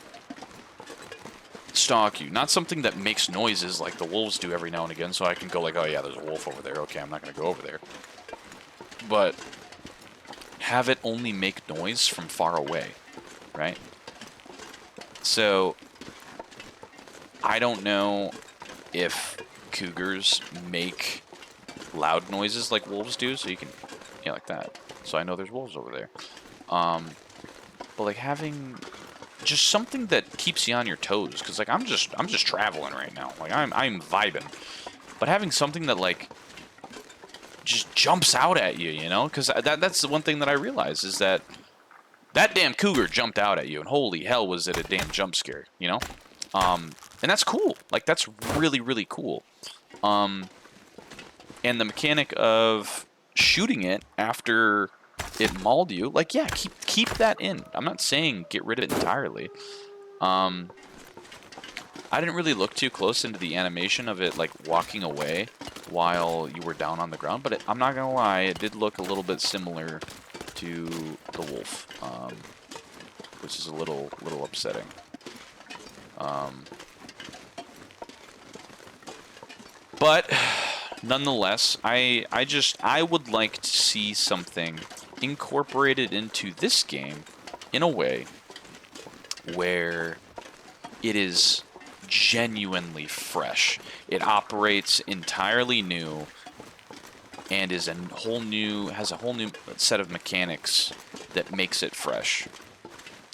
stalk you. Not something that makes noises like the wolves do every now and again, so I can go like, oh yeah, there's a wolf over there. Okay, I'm not going to go over there. But have it only make noise from far away, right? So I don't know if cougars make loud noises like wolves do, so you can, yeah, like that. So I know there's wolves over there. But like having just something that keeps you on your toes, because like I'm just traveling right now. Like I'm vibing, but having something that like just jumps out at you, because that's the one thing that I realized is that damn cougar jumped out at you, and holy hell was it a damn jump scare, and that's cool. Like, that's really, really cool. And the mechanic of shooting it after it mauled you, like, yeah, keep that in. I'm not saying get rid of it entirely. I didn't really look too close into the animation of it, like, walking away while you were down on the ground, but I'm not gonna lie, it did look a little bit similar to the wolf, which is a little upsetting. But nonetheless, I would like to see something incorporated into this game in a way where it is genuinely fresh. It operates entirely new and has a whole new set of mechanics that makes it fresh.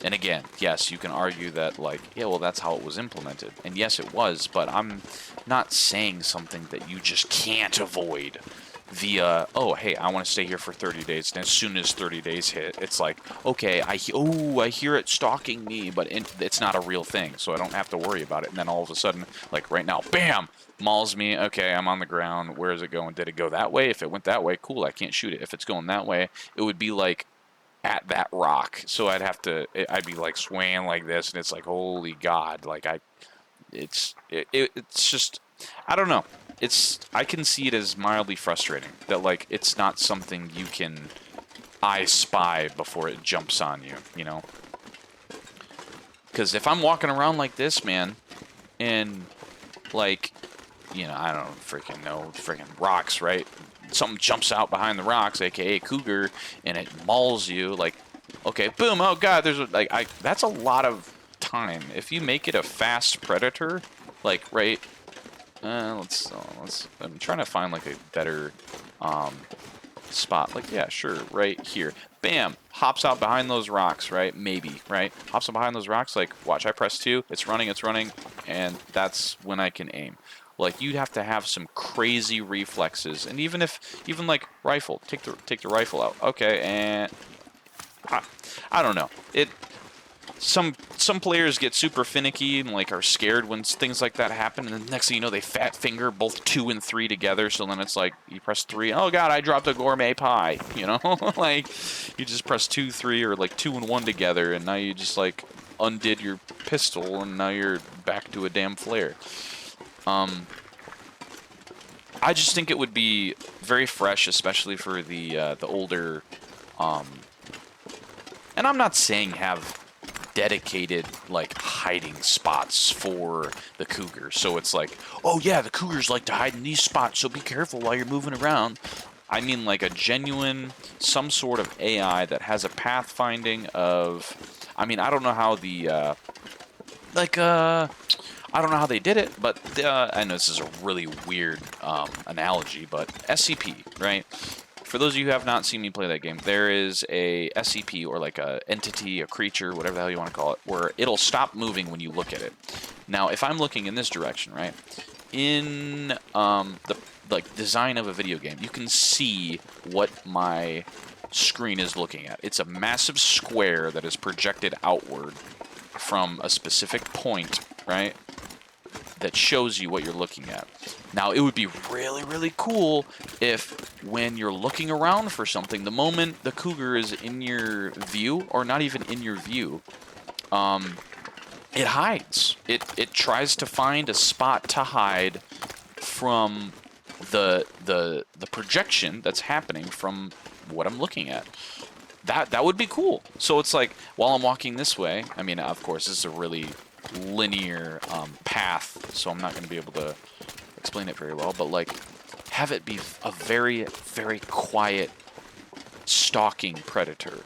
And again, yes, you can argue that, like, yeah, well, that's how it was implemented. And yes, it was, but I'm not saying something that you just can't avoid via, oh, hey, I want to stay here for 30 days. And as soon as 30 days hit, it's like, okay, I hear it stalking me, but it's not a real thing, so I don't have to worry about it. And then all of a sudden, like right now, bam, mauls me. Okay, I'm on the ground. Where is it going? Did it go that way? If it went that way, cool, I can't shoot it. If it's going that way, it would be like at that rock, so I'd be like swaying like this, and it's like, holy God, like it's just, I don't know, I can see it as mildly frustrating that, like, it's not something you can I spy before it jumps on you, because if I'm walking around like this, man, and like, I don't freaking know, freaking rocks, right? Something jumps out behind the rocks, aka cougar, and it mauls you, like, okay, boom, oh God, that's a lot of time. If you make it a fast predator, like, right, let's I'm trying to find like a better spot. Like, yeah, sure, right here. Bam! Hops out behind those rocks, right? Maybe, right? Hops out behind those rocks, like, watch, I press 2, it's running, and that's when I can aim. Like, you'd have to have some crazy reflexes, and even like, rifle, take the rifle out. Okay, and I don't know. Some players get super finicky and like are scared when things like that happen, and then next thing you know, they fat finger both 2 and 3 together. So then it's like you press 3, oh god, I dropped a gourmet pie. You know, like you just press 2, 3, or like 2 and 1 together, and now you just like undid your pistol, and now you're back to a damn flare. I just think it would be very fresh, especially for the older. And I'm not saying have dedicated like hiding spots for the cougar, so it's like, oh yeah, the cougars like to hide in these spots, so be careful while you're moving around. I mean like a genuine, some sort of AI that has a pathfinding of, I mean, I don't know how the I don't know how they did it, but I know this is a really weird analogy, but SCP, right? For those of you who have not seen me play that game, there is a SCP, or like a entity, a creature, whatever the hell you want to call it, where it'll stop moving when you look at it. Now, if I'm looking in this direction, right, in the like design of a video game, you can see what my screen is looking at. It's a massive square that is projected outward from a specific point, right, that shows you what you're looking at. Now, it would be really, really cool if when you're looking around for something, the moment the cougar is in your view, or not even in your view, it hides. It tries to find a spot to hide from the projection that's happening from what I'm looking at. That would be cool. So it's like, while I'm walking this way, I mean, of course, this is a really linear path, so I'm not going to be able to explain it very well, but like, have it be a very, very quiet stalking predator.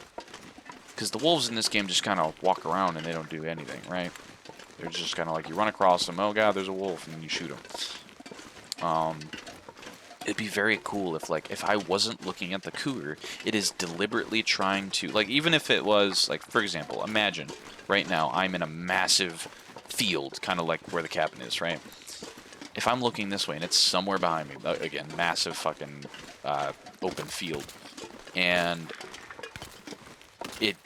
Because the wolves in this game just kind of walk around and they don't do anything, right? They're just kind of like, you run across them, oh god, there's a wolf, and then you shoot them. It'd be very cool if, like, if I wasn't looking at the cougar, it is deliberately trying to, like, even if it was, like, for example, imagine right now I'm in a massive field, kind of like where the cabin is, right? If I'm looking this way and it's somewhere behind me, again, massive fucking open field, and it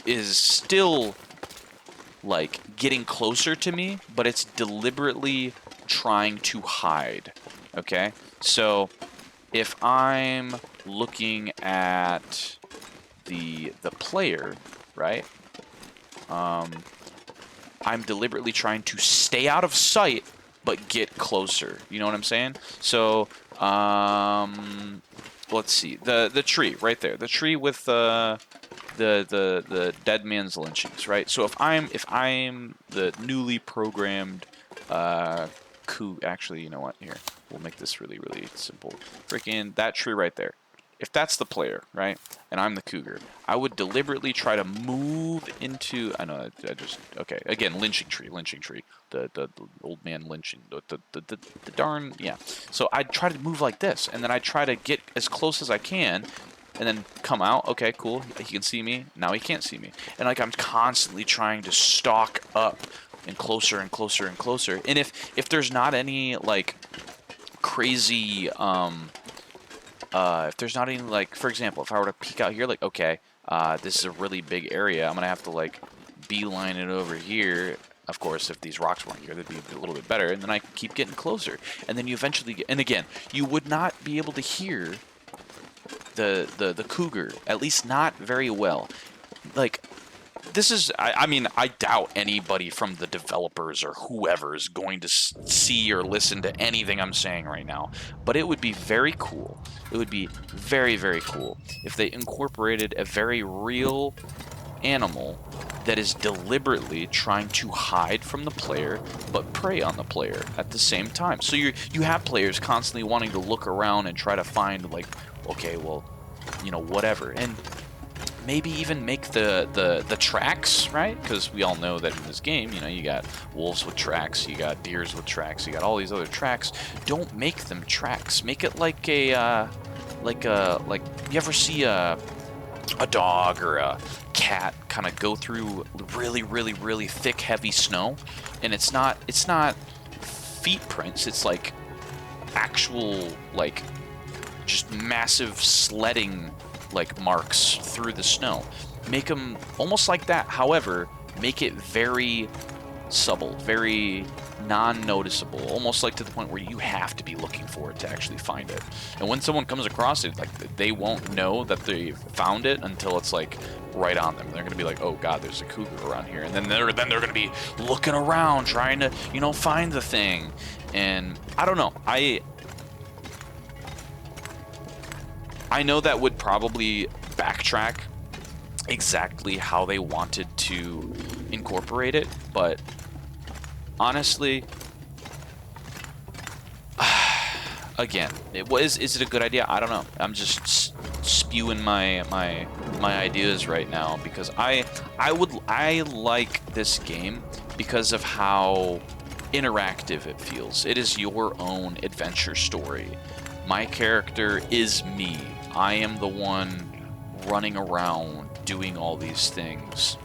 is still, like, getting closer to me, but it's deliberately trying to hide, okay? So if I'm looking at the player, right, I'm deliberately trying to stay out of sight but get closer, you know what I'm saying? So let's see, the tree right there, the tree with the dead man's lynchings, right? So if I'm the newly programmed actually, you know what? Here, we'll make this really, really simple. Freaking that tree right there. If that's the player, right, and I'm the cougar, I would deliberately try to move into. I know. I just okay. Again, lynching tree. The old man lynching. The darn yeah. So I'd try to move like this, and then I'd try to get as close as I can, and then come out. Okay, cool. He can see me. Now he can't see me, and like I'm constantly trying to stalk up and closer and closer and closer. And if there's not any like crazy if there's not any, like, for example, if I were to peek out here, like, okay, this is a really big area, I'm gonna have to like beeline it over here. Of course, if these rocks weren't here, they'd be a little bit better, and then I keep getting closer, and then you eventually get, and again, you would not be able to hear the cougar, at least not very well. Like, this is, I mean, I doubt anybody from the developers or whoever is going to see or listen to anything I'm saying right now, but it would be very cool. It would be very, very cool if they incorporated a very real animal that is deliberately trying to hide from the player but prey on the player at the same time. So you have players constantly wanting to look around and try to find, like, okay, well, you know, whatever. And maybe even make the tracks, right? Because we all know that in this game, you know, you got wolves with tracks, you got deers with tracks, you got all these other tracks. Don't make them tracks. Make it like like you ever see a dog or a cat kind of go through really thick, heavy snow, and it's not feet prints. It's like actual like just massive sledding like marks through the snow. Make them almost like that. However, make it very subtle, very non-noticeable, almost like to the point where you have to be looking for it to actually find it. And when someone comes across it, like they won't know that they found it until it's like right on them. They're gonna be like, "Oh God, there's a cougar around here," and then they're gonna be looking around trying to, you know, find the thing. And I don't know. I know that would probably backtrack exactly how they wanted to incorporate it, but honestly, again, is it a good idea? I don't know. I'm just spewing my ideas right now because I like this game because of how interactive it feels. It is your own adventure story. My character is me. I am the one running around doing all these things.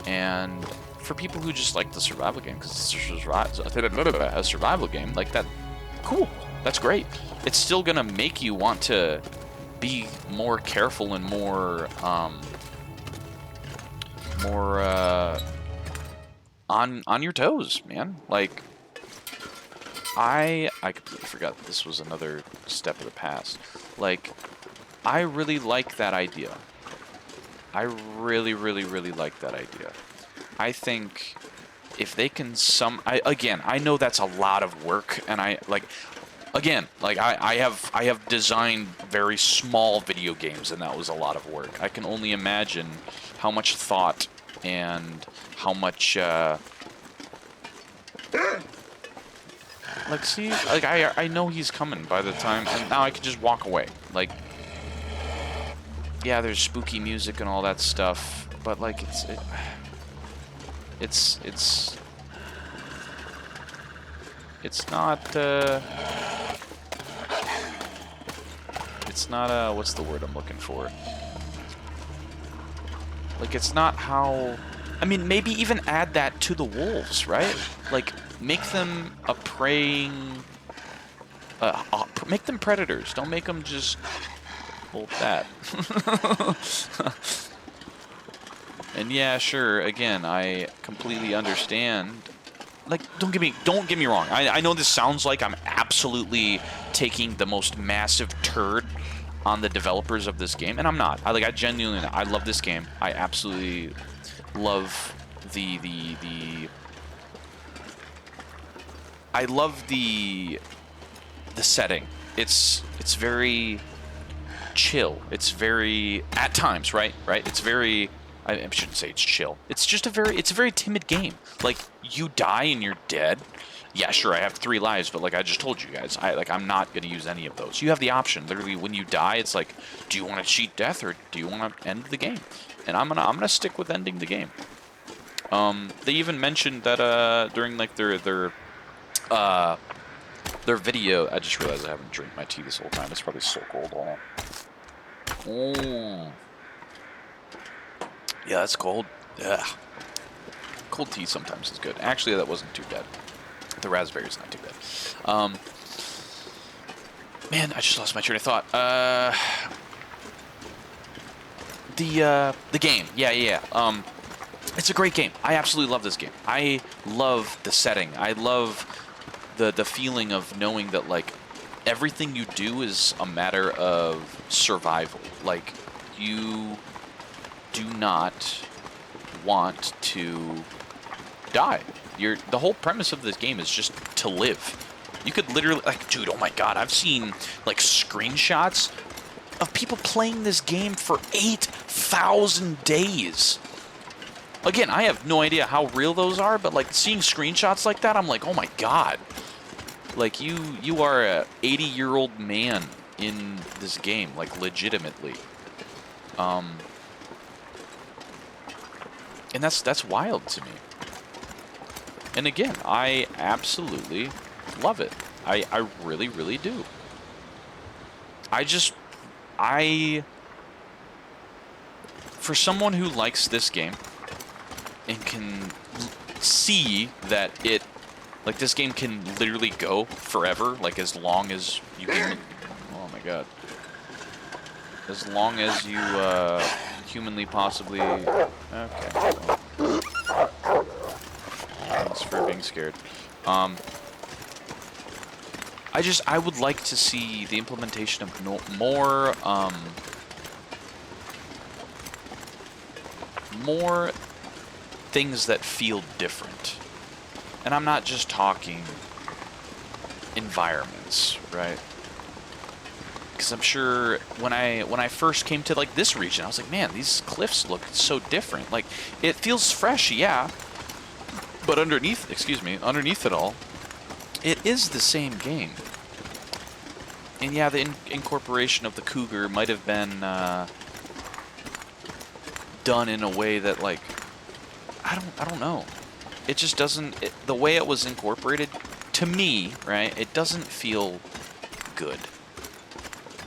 And for people who just like the survival game, because it's a survival game, like that, cool. That's great. It's still gonna make you want to be more careful and more on your toes, man. Like I completely forgot that this was another step of the past. Like, I really like that idea. I really like that idea. I think if they can again, I know that's a lot of work, and I have designed very small video games, and that was a lot of work. I can only imagine how much thought and how much like, see, like I know he's coming by the time, and now I can just walk away. Like, yeah, there's spooky music and all that stuff, but like it's not what's the word I'm looking for? Like, it's not how. I mean, maybe even add that to the wolves, right? Like, make them a preying. Make them predators. Don't make them just. Well, that. And yeah, sure. Again, I completely understand. Like, don't get me wrong. I know this sounds like I'm absolutely taking the most massive turd on the developers of this game, and I'm not. I genuinely, I love this game. I absolutely love I love the setting. It's very chill. It's very, at times, right? It's very, I shouldn't say it's chill. It's just it's a very timid game. Like, you die and you're dead. Yeah, sure, I have 3 lives, but like I just told you guys, I'm not gonna use any of those. You have the option. Literally, when you die, it's like, do you want to cheat death or do you want to end the game? And I'm gonna stick with ending the game. They even mentioned that during like their video. I just realized I haven't drank my tea this whole time. It's probably so cold. Oh. Yeah, that's cold. Yeah. Cold tea sometimes is good. Actually, that wasn't too bad. The raspberry's not too bad. Man, I just lost my train of thought. The game. Yeah. It's a great game. I absolutely love this game. I love the setting. I love the feeling of knowing that, like, everything you do is a matter of survival. Like, you do not want to die. The whole premise of this game is just to live. You could literally, like, dude, oh my god, I've seen like screenshots of people playing this game for 8,000 days. Again, I have no idea how real those are, but like seeing screenshots like that, I'm like, oh my god. Like, you are a 80-year-old man in this game, like, legitimately. And that's wild to me. And again, I absolutely love it. I really, really do. For someone who likes this game and can see that like this game can literally go forever, like as long as you can, oh my god. As long as you humanly possibly, okay, well, thanks for being scared. I would like to see the implementation of more things that feel different. And I'm not just talking environments, right? Because I'm sure when I first came to like this region, I was like, man, these cliffs look so different. Like, it feels fresh, yeah, but underneath it all, it is the same game. And yeah, the incorporation of the cougar might have been done in a way that, like, I don't know. It just doesn't. The way it was incorporated, to me, right? It doesn't feel good.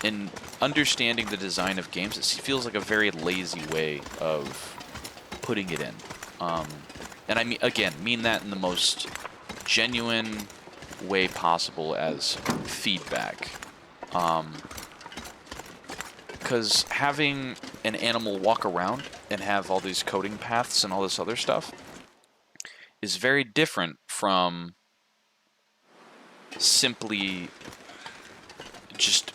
In understanding the design of games, it feels like a very lazy way of putting it in. And I mean, again, mean that in the most genuine way possible as feedback. Because having an animal walk around and have all these coding paths and all this other stuff is very different from simply just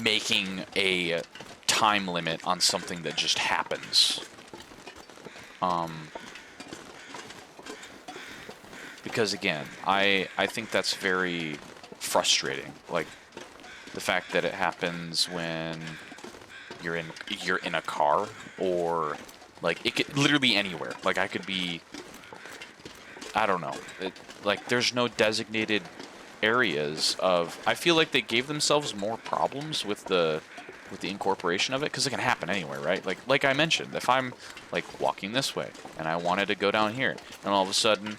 making a time limit on something that just happens. Because again, I think that's very frustrating. Like the fact that it happens when you're in a car, or like it could literally anywhere. Like I could be, I don't know. Like there's no designated areas of. I feel like they gave themselves more problems with the incorporation of it, because it can happen anywhere, right? Like I mentioned, if I'm like walking this way and I wanted to go down here, and all of a sudden,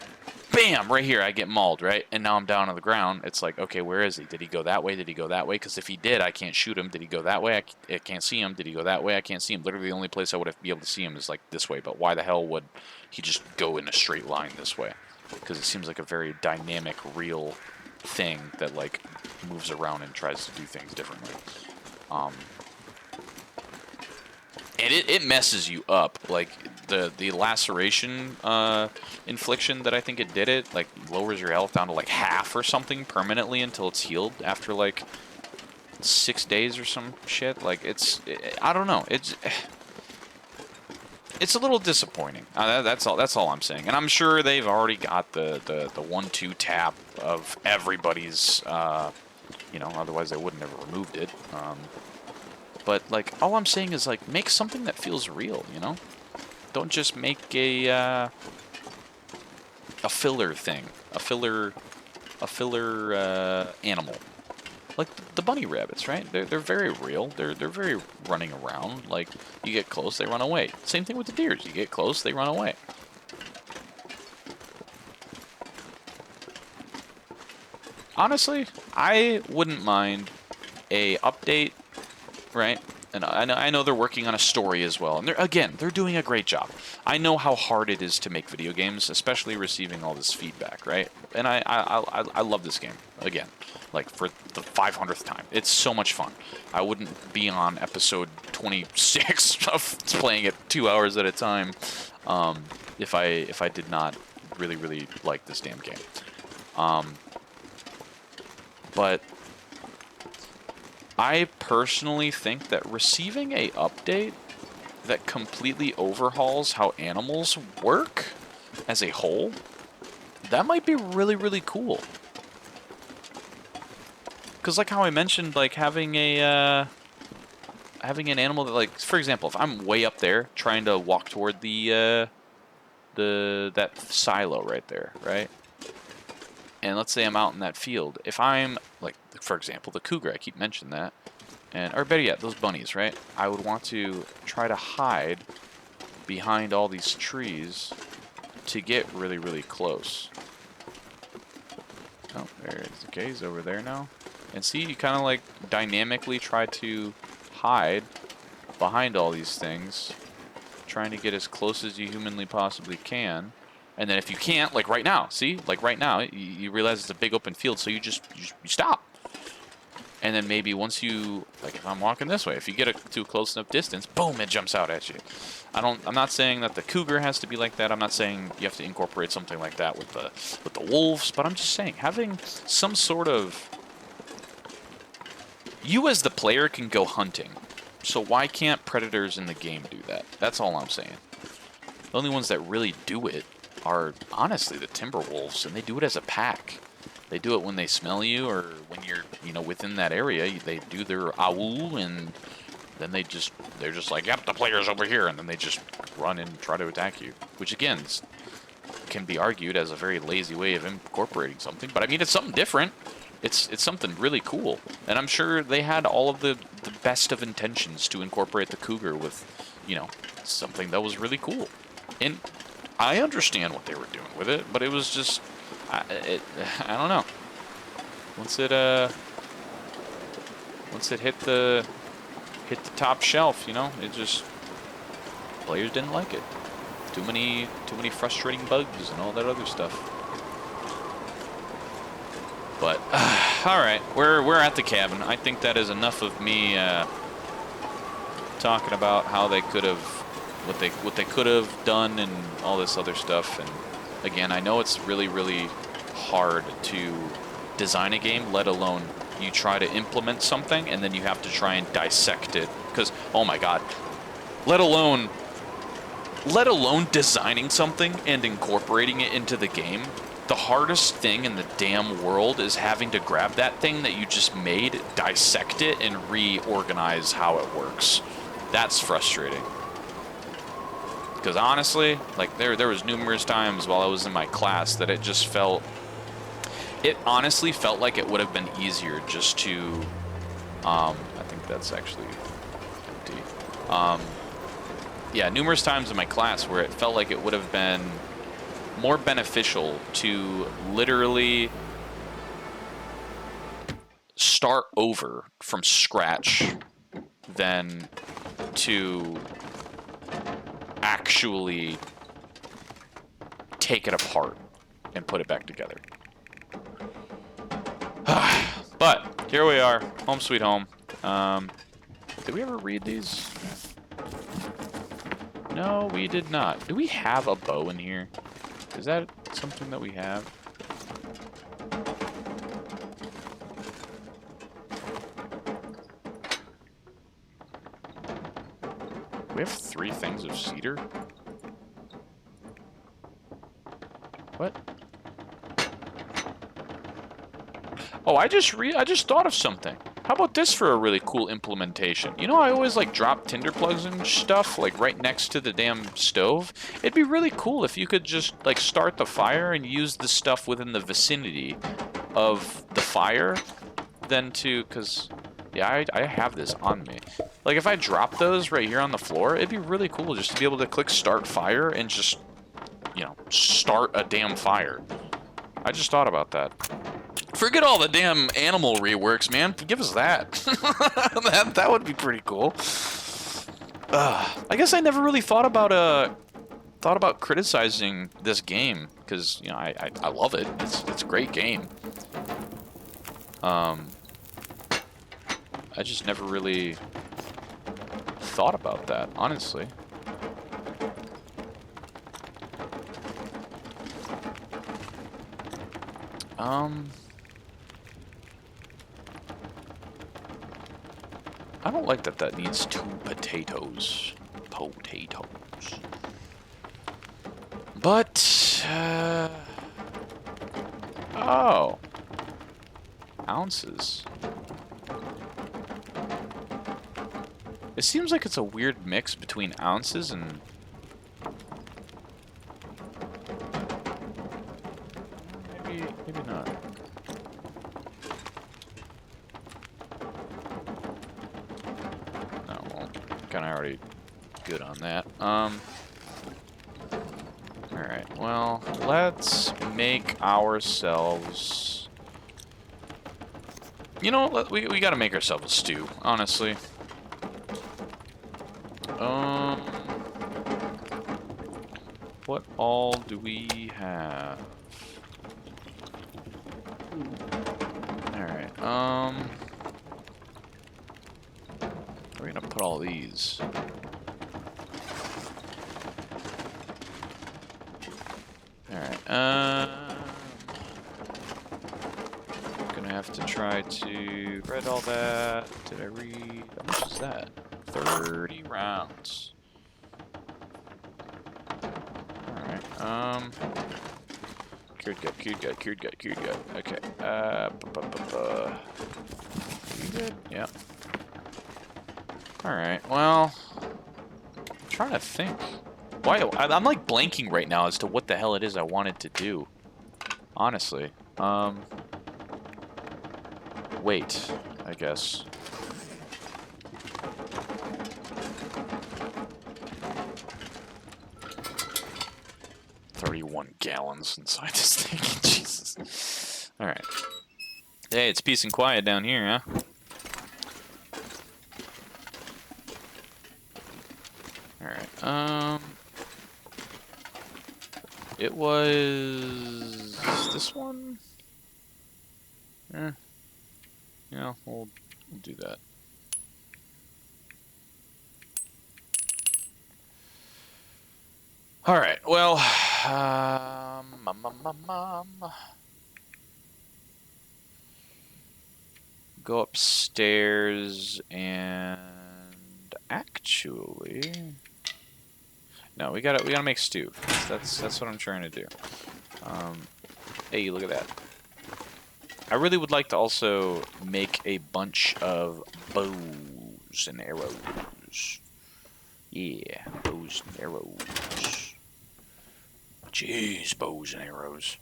bam, right here I get mauled, right? And now I'm down on the ground. It's like, okay, where is he? Did he go that way? Did he go that way? Because if he did, I can't shoot him. Did he go that way? I can't see him. Did he go that way? I can't see him. Literally the only place I would be able to see him is like this way. But why the hell would he just go in a straight line this way? Because it seems like a very dynamic, real thing that like moves around and tries to do things differently. And it messes you up. Like the laceration infliction that I think it did, it like lowers your health down to like half or something permanently until it's healed after like 6 days or some shit. Like I don't know. It's a little disappointing. That's all I'm saying. And I'm sure they've already got the 1-2 tap of everybody's. Otherwise they wouldn't have removed it. But like all I'm saying is like make something that feels real. Don't just make a filler thing, a filler animal. Like the bunny rabbits, right? They're very real. They're very running around. Like you get close, they run away. Same thing with the deers. You get close, they run away. Honestly, I wouldn't mind a update, right? And I know they're working on a story as well. And they're doing a great job. I know how hard it is to make video games, especially receiving all this feedback, right? And I love this game, again, like for the 500th time. It's so much fun. I wouldn't be on episode 26 of playing it 2 hours at a time if I did not really, really like this damn game. But I personally think that receiving a update that completely overhauls how animals work as a whole, that might be really, really cool. Because like how I mentioned, like having an animal that, like, for example, if I'm way up there trying to walk toward that silo right there, right? And let's say I'm out in that field. If I'm, like, for example, the cougar, I keep mentioning that. Or better yet, those bunnies, right? I would want to try to hide behind all these trees to get really, really close. Oh, there's okay, he's over there now. And see, you kind of like dynamically try to hide behind all these things, trying to get as close as you humanly possibly can. And then if you can't, like right now, see, like right now, you realize it's a big open field, so you stop. And then maybe once you, like if I'm walking this way, if you get to a close enough distance, boom, it jumps out at you. I'm not saying that the cougar has to be like that. I'm not saying you have to incorporate something like that with the wolves, but I'm just saying having some sort of, you as the player can go hunting. So why can't predators in the game do that? That's all I'm saying. The only ones that really do it are honestly the timber wolves, and they do it as a pack. They do it when they smell you, or when you're, within that area. They do their owl, and then they're just like, yep, the player's over here, and then they just run and try to attack you. Which again can be argued as a very lazy way of incorporating something, but I mean it's something different. It's something really cool, and I'm sure they had all of the best of intentions to incorporate the cougar with, something that was really cool. And I understand what they were doing with it, but it was just. I don't know. Once it hit the top shelf, it just players didn't like it. Too many frustrating bugs and all that other stuff. But all right, we're at the cabin. I think that is enough of me talking about how they could have, what they could have done and all this other stuff. And again, I know it's really, really hard to design a game, let alone you try to implement something and then you have to try and dissect it. Because, oh my god, let alone designing something and incorporating it into the game. The hardest thing in the damn world is having to grab that thing that you just made, dissect it, and reorganize how it works. That's frustrating. Because honestly, like there was numerous times while I was in my class that it honestly felt like it would have been easier just to, I think that's actually empty. Yeah, numerous times in my class where it felt like it would have been more beneficial to literally start over from scratch than to actually take it apart and put it back together. But here we are, home sweet home. Did we ever read these? No, we did not. Do we have a bow in here? Is that something that we have? We have 3 things of cedar? What? Oh, I just thought of something. How about this for a really cool implementation? You know, I always like drop tinder plugs and stuff like right next to the damn stove. It'd be really cool if you could just like start the fire and use the stuff within the vicinity of the fire than to, because yeah, I have this on me. Like if I drop those right here on the floor, it'd be really cool just to be able to click start fire and just, start a damn fire. I just thought about that. Forget all the damn animal reworks, man. Give us that. that would be pretty cool. I guess I never really thought about criticizing this game because I love it. It's a great game. I just never really thought about that, honestly. I don't like that needs 2 potatoes. But, oh. Ounces. It seems like it's a weird mix between ounces and... Maybe not. No, well, kind of already good on that. Alright, well, let's make ourselves... You know, we gotta make ourselves a stew, honestly. What all do we have? Alright, we're gonna put all these. Alright, gonna have to try to read all that. Did I read? How much is that? 30 rounds. Alright, cured gut, cured gut, cured gut, cured gut. Okay, you good? Yeah. Alright, well, I'm trying to think. Why? I'm like blanking right now as to what the hell it is I wanted to do. Honestly. Wait, I guess. $31 gallons inside this thing. Jesus. Alright. Hey, it's peace and quiet down here, huh? Alright, it was... this one? Yeah, we'll do that. Alright, well... Go upstairs and... Actually... No, we gotta make stew. That's what I'm trying to do. Hey, look at that. I really would like to also make a bunch of bows and arrows. Yeah, bows and arrows. Jeez, bows and arrows.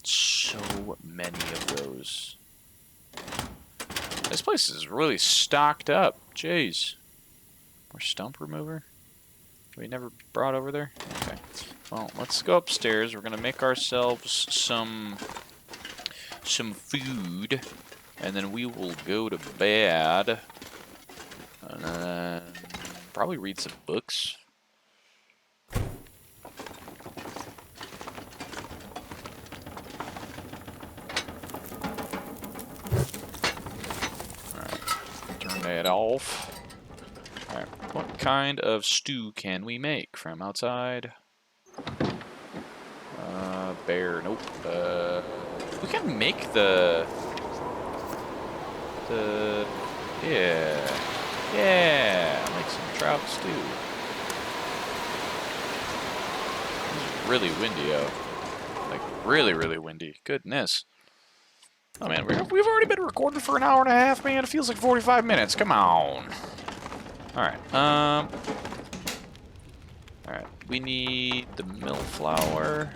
So many of those. This place is really stocked up. Jeez. More stump remover? We never brought over there? Okay. Well, let's go upstairs. We're gonna make ourselves some food, and then we will go to bed, and then probably read some books. Alright, turn that off. Alright, what kind of stew can we make from outside? Bear, nope. We can make yeah, make some trout stew. It's really windy out. Like, really, really windy. Goodness. Oh, man, we've already been recording for an hour and a half, man. It feels like 45 minutes. Come on. Alright, alright, we need the mill flour.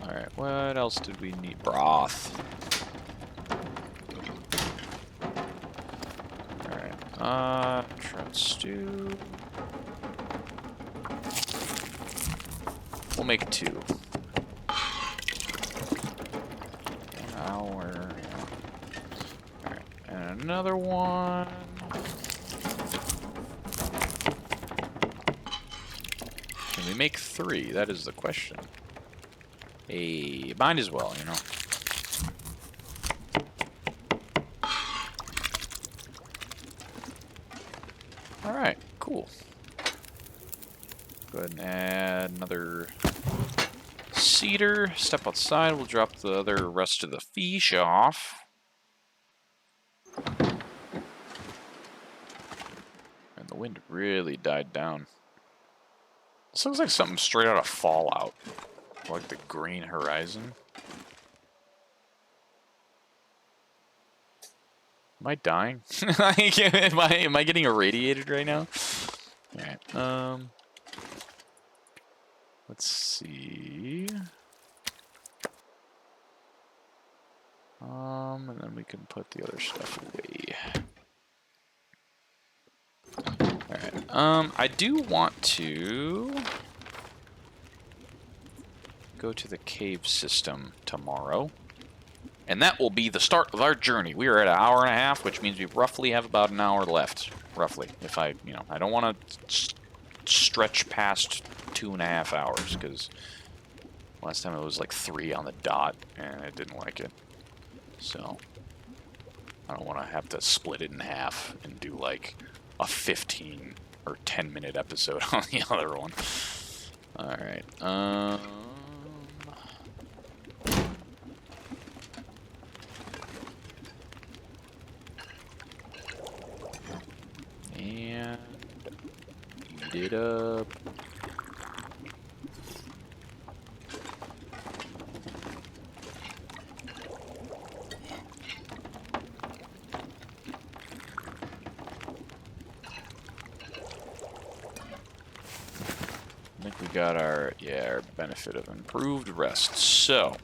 Alright, what else did we need? Broth. Alright, trout stew. We'll make 2. 1 hour. Alright, and another one. Can we make 3? That is the question. Hey, might as well, you know. Alright, cool. Go ahead and add another cedar. Step outside, we'll drop the other rest of the fish off. And the wind really died down. This looks like something straight out of Fallout. Like the green horizon. Am I dying? am I getting irradiated right now? Alright, let's see. And then we can put the other stuff away. I do want to go to the cave system tomorrow. And that will be the start of our journey. We are at 1.5 hours, which means we roughly have about an hour left. Roughly. If I don't want to stretch past 2.5 hours, because last time it was like 3 on the dot, and I didn't like it. So, I don't want to have to split it in half and do like a 15 or 10-minute episode on the other one. Alright, and eat it up. I think we got our benefit of improved rest. So,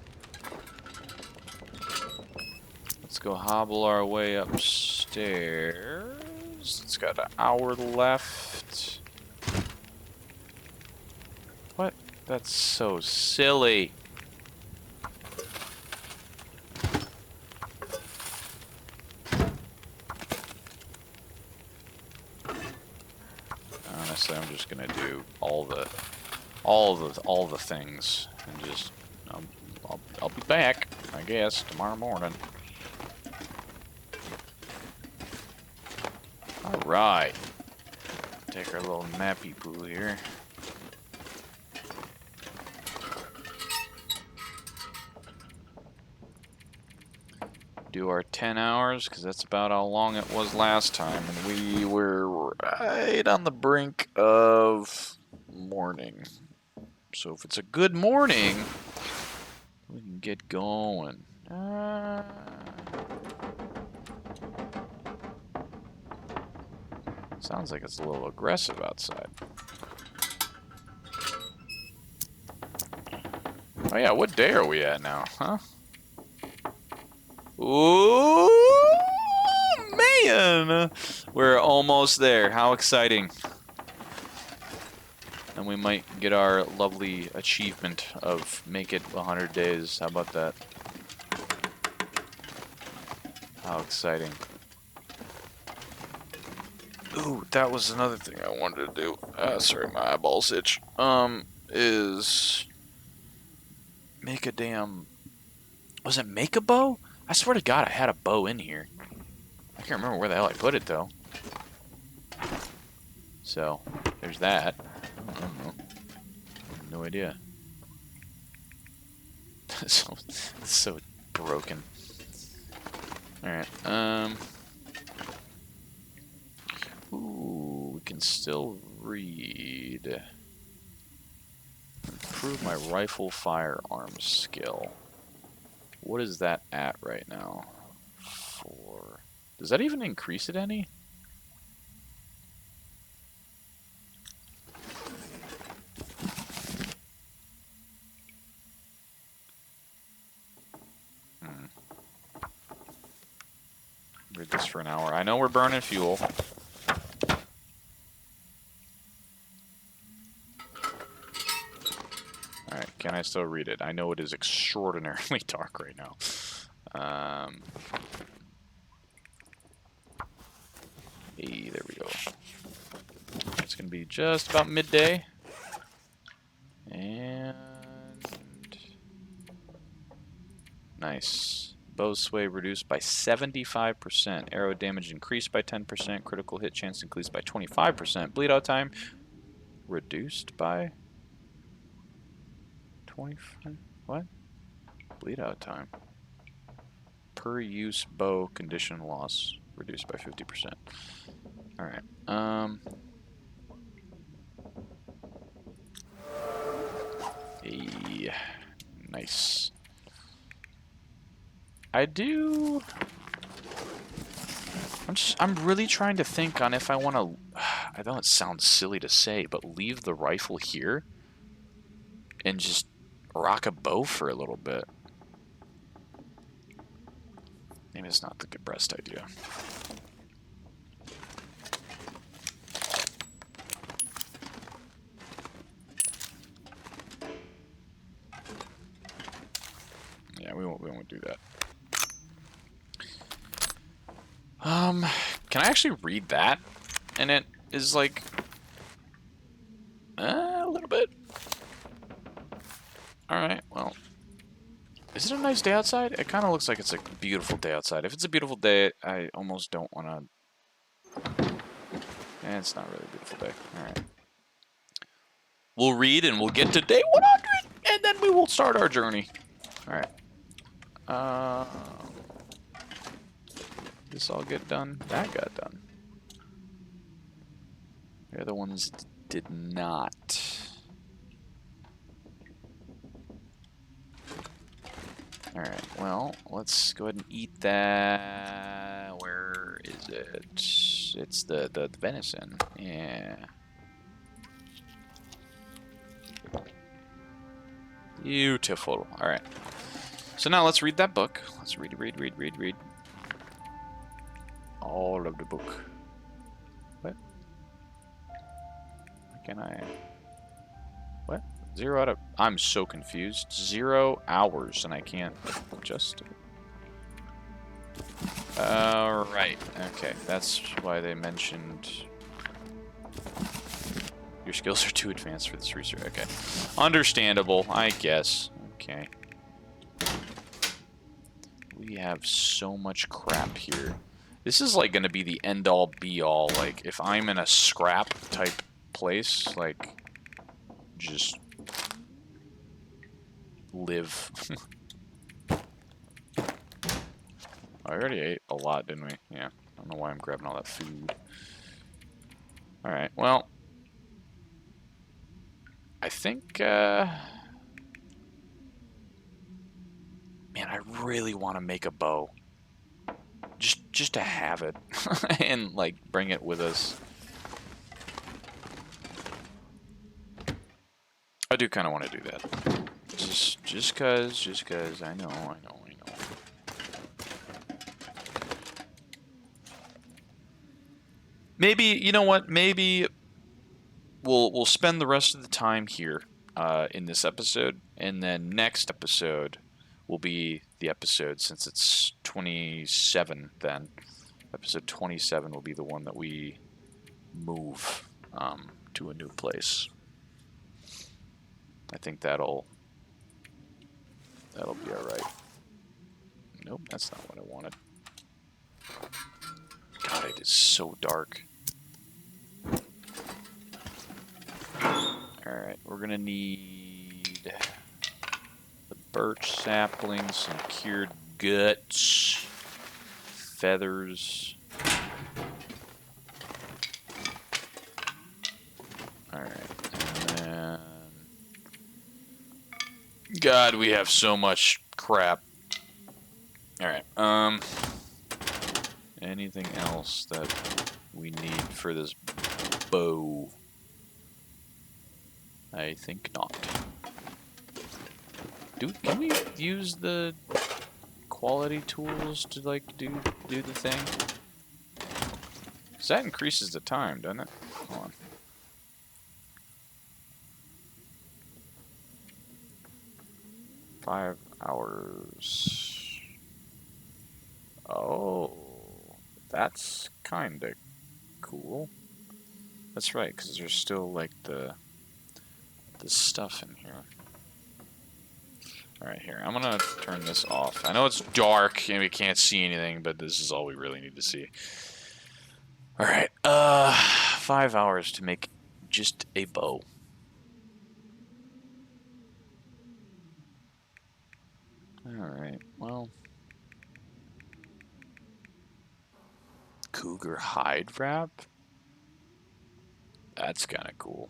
let's go hobble our way upstairs. It's got an hour left. What? That's so silly. Honestly, I'm just gonna do all the things and just I'll be back, I guess, tomorrow morning. All right, take our little nappy poo here. Do our 10 hours, because that's about how long it was last time, and we were right on the brink of morning. So if it's a good morning, we can get going. Sounds like it's a little aggressive outside. Oh yeah, what day are we at now, huh? Ooh, man! We're almost there. How exciting. And we might get our lovely achievement of make it 100 days. How about that? How exciting. Ooh, that was another thing I wanted to do. Sorry, my eyeballs itch. Is make a damn... Was it make a bow? I swear to God I had a bow in here. I can't remember where the hell I put it, though. So, there's that. I don't know. No idea. so broken. Alright, ooh, we can still read. Improve my rifle firearms skill. What is that at right now? 4. Does that even increase it any? Read this for an hour. I know we're burning fuel. Alright, can I still read it? I know it is extraordinarily dark right now. Hey, there we go. It's going to be just about midday. And... nice. Bow sway reduced by 75%. Arrow damage increased by 10%. Critical hit chance increased by 25%. Bleed out time reduced by 25. What? Bleed out time. Per use bow condition loss reduced by 50%. Alright. Hey, nice. I do... I'm really trying to think on if I want to... I know it sounds silly to say, but leave the rifle here and just rock a bow for a little bit. Maybe it's not the best idea. Yeah, we won't do that. Can I actually read that? And it is like a little bit. All right, well, is it a nice day outside? It kind of looks like it's a beautiful day outside. If it's a beautiful day, I almost don't want to. It's not really a beautiful day. All right. We'll read and we'll get to day 100, and then we will start our journey. All right. This all get done? That got done. The other ones did not. Alright, well, let's go ahead and eat that. Where is it? It's the venison. Yeah. Beautiful. Alright. So now let's read that book. Let's read. All of the book. What? How can I... What? 0 out of... I'm so confused. 0 hours and I can't adjust it. Right. Okay, that's why they mentioned... Your skills are too advanced for this research. Okay. Understandable, I guess. Okay. We have so much crap here. This is like going to be the end-all, be-all. Like, if I'm in a scrap type place, like, just live. I already ate a lot, didn't we? Yeah. I don't know why I'm grabbing all that food. Alright, well. I think, man, I really want to make a bow. Just to have it. And, like, bring it with us. I do kind of want to do that. Just cause, I know. Maybe, you know what? Maybe we'll spend the rest of the time here in this episode, and then next episode will be the episode, since it's 27 then. Episode 27 will be the one that we move to a new place. I think that'll be alright. Nope, that's not what I wanted. God, it is so dark. Alright, we're gonna need the birch saplings, some cured guts, feathers. Alright, and then... God, we have so much crap. Alright, anything else that we need for this bow? I think not. Dude, can we use the quality tools to, like, do the thing? Because that increases the time, doesn't it? Hold on. $5 hours. Oh, that's kind of cool. That's right, because there's still, like, the stuff in here. Alright, here. I'm gonna turn this off. I know it's dark and we can't see anything, but this is all we really need to see. Alright, 5 hours to make just a bow. Alright, well... Cougar hide wrap? That's kind of cool.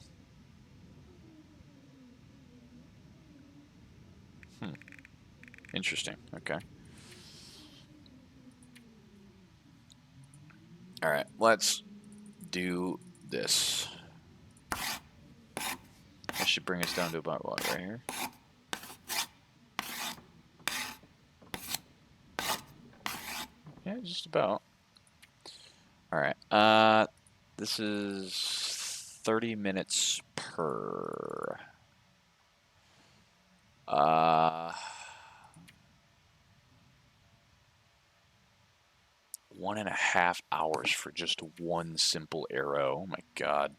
Interesting, okay. Alright, let's do this. That should bring us down to about what, right here? Yeah, just about. Alright, this is 30 minutes per. 1.5 hours for just one simple arrow. Oh my god.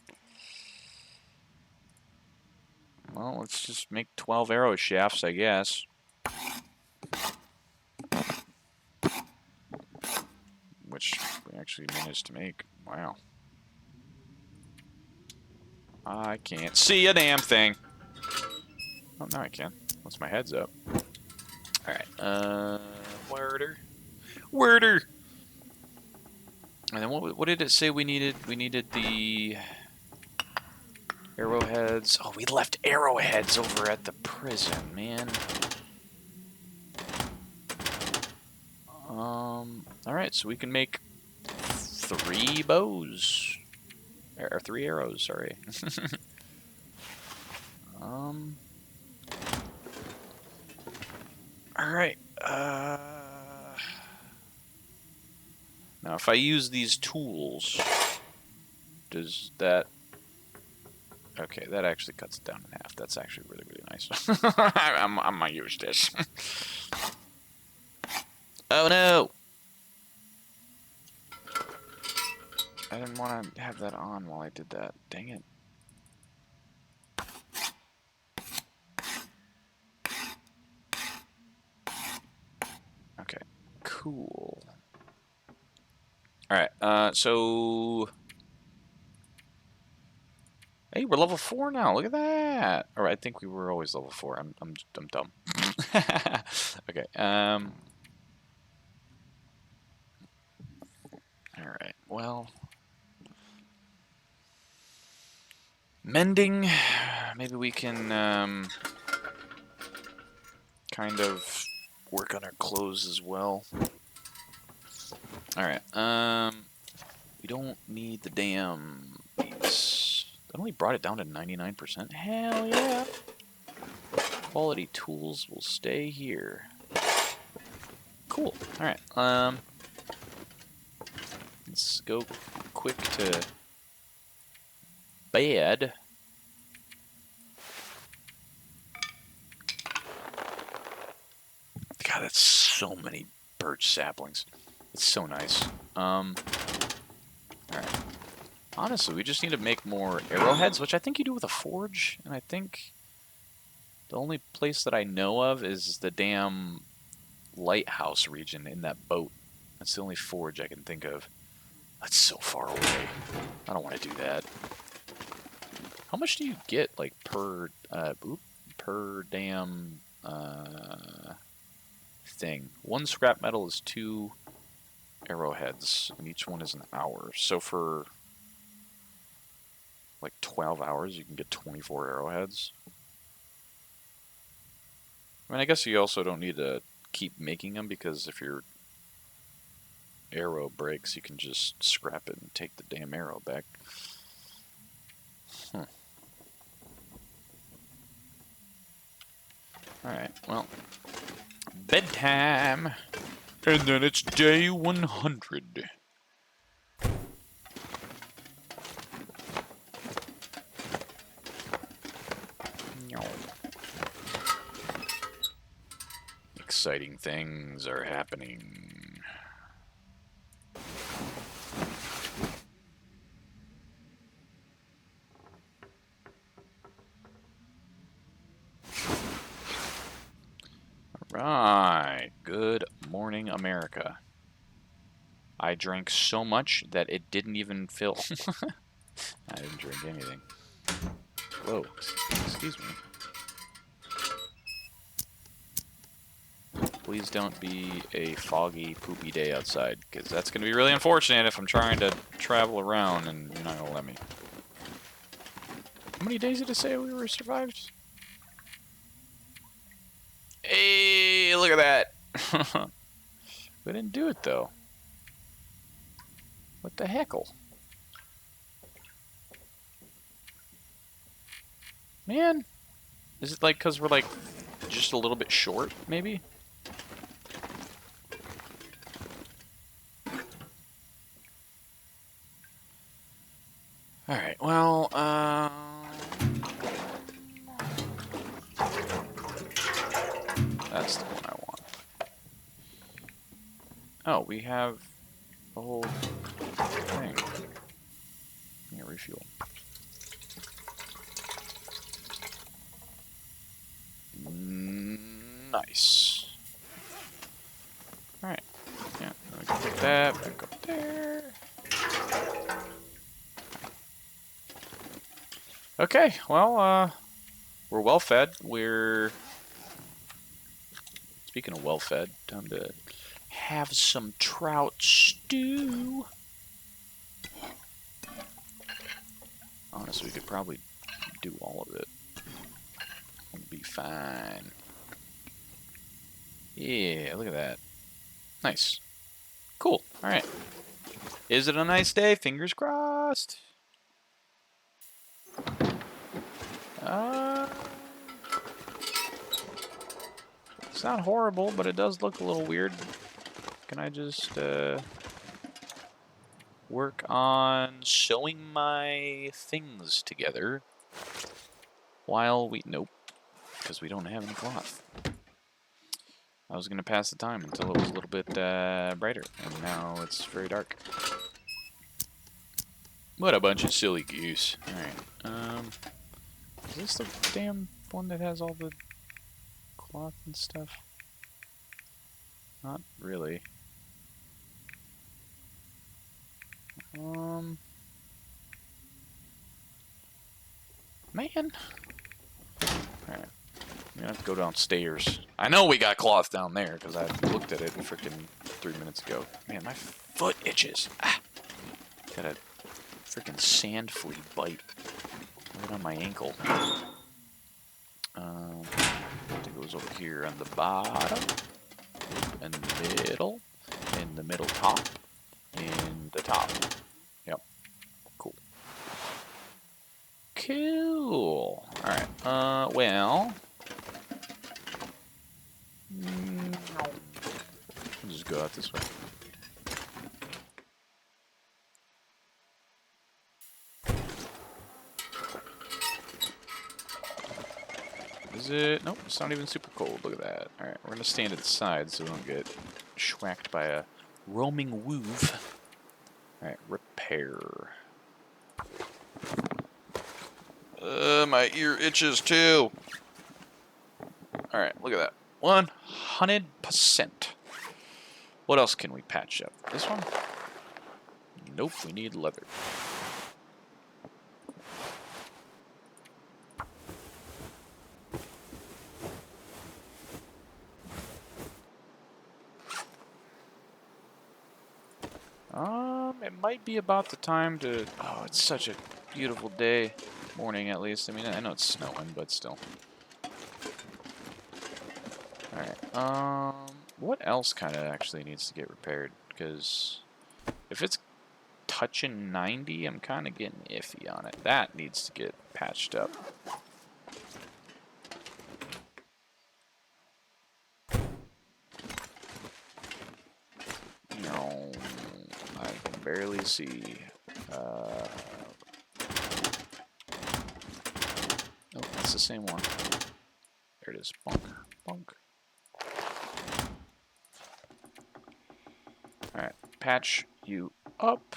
Well, let's just make 12 arrow shafts, I guess. Which we actually managed to make. Wow. I can't see a damn thing. Oh, now I can. Once my head's up. Alright, worder. Worder! And then what did it say we needed? We needed the arrowheads. Oh, we left arrowheads over at the prison, man. Alright, so we can make 3 bows. Or 3 arrows, sorry. Alright, now if I use these tools, does that... Okay, that actually cuts it down in half. That's actually really, really nice. I'm gonna use this. Oh no! I didn't want to have that on while I did that. Dang it. Okay, cool. Alright, so... Hey, we're level 4 now. Look at that. Or I think we were always level 4. I'm dumb. Okay. All right. Well, mending. Maybe we can kind of work on our clothes as well. All right. We don't need the damn these. That only brought it down to 99%. Hell yeah. Quality tools will stay here. Cool. All right. Let's go quick to bed. God, that's so many birch saplings. It's so nice. Alright. Honestly, we just need to make more arrowheads, which I think you do with a forge, and I think the only place that I know of is the damn lighthouse region in that boat. That's the only forge I can think of. That's so far away. I don't want to do that. How much do you get, like, per damn, thing? 1 scrap metal is 2 arrowheads, and each one is an hour. So for, like, 12 hours, you can get 24 arrowheads. I mean, I guess you also don't need to keep making them, because if your arrow breaks, you can just scrap it and take the damn arrow back. Alright, well, bedtime! And then it's day 100. Exciting things are happening. Right. Good morning, America. I drank so much that it didn't even fill. I didn't drink anything. Whoa. Excuse me. Please don't be a foggy, poopy day outside, because that's going to be really unfortunate if I'm trying to travel around and you're not going to let me. How many days did it say we were survived? Hey, look at that. We didn't do it, though. What the heckle? Man, is it like because we're like just a little bit short, maybe? Alright, well, that's the one I want. Oh, we have the whole thing. Yeah, refuel. Nice. Alright. Yeah, we can put that back up there. Okay, well, we're well fed. Speaking of well fed, time to have some trout stew. Honestly, we could probably do all of it. It'll be fine. Yeah, look at that. Nice. Cool. Alright. Is it a nice day? Fingers crossed. It's not horrible, but it does look a little weird. Can I just work on sewing my things together while we... Nope, because we don't have any cloth. I was going to pass the time until it was a little bit brighter, and now it's very dark. What a bunch of silly goose. Alright, is this the damn one that has all the cloth and stuff? Not really. Man. Alright. I'm gonna have to go downstairs. I know we got cloth down there, because I looked at it freaking 3 minutes ago. Man, my foot itches. Ah! Got a freaking sand flea bite right on my ankle. It goes over here on the bottom, in the middle top, in the top. Yep. Cool. Cool. Alright, well... I'll just go out this way. Is it? Nope, it's not even super cold. Look at that. Alright, we're gonna stand at the side so we don't get schwacked by a roaming woov. Alright, repair. My ear itches too. Alright, look at that. 100%. What else can we patch up? This one? Nope, we need leather. It might be about the time to... Oh, it's such a beautiful day. Morning, at least. I mean, I know it's snowing, but still. Alright, what else kind of actually needs to get repaired? Because if it's touching 90, I'm kind of getting iffy on it. That needs to get patched up. No, I can barely see. Oh, that's the same one. There it is. Bonk, bonk. Alright, patch you up.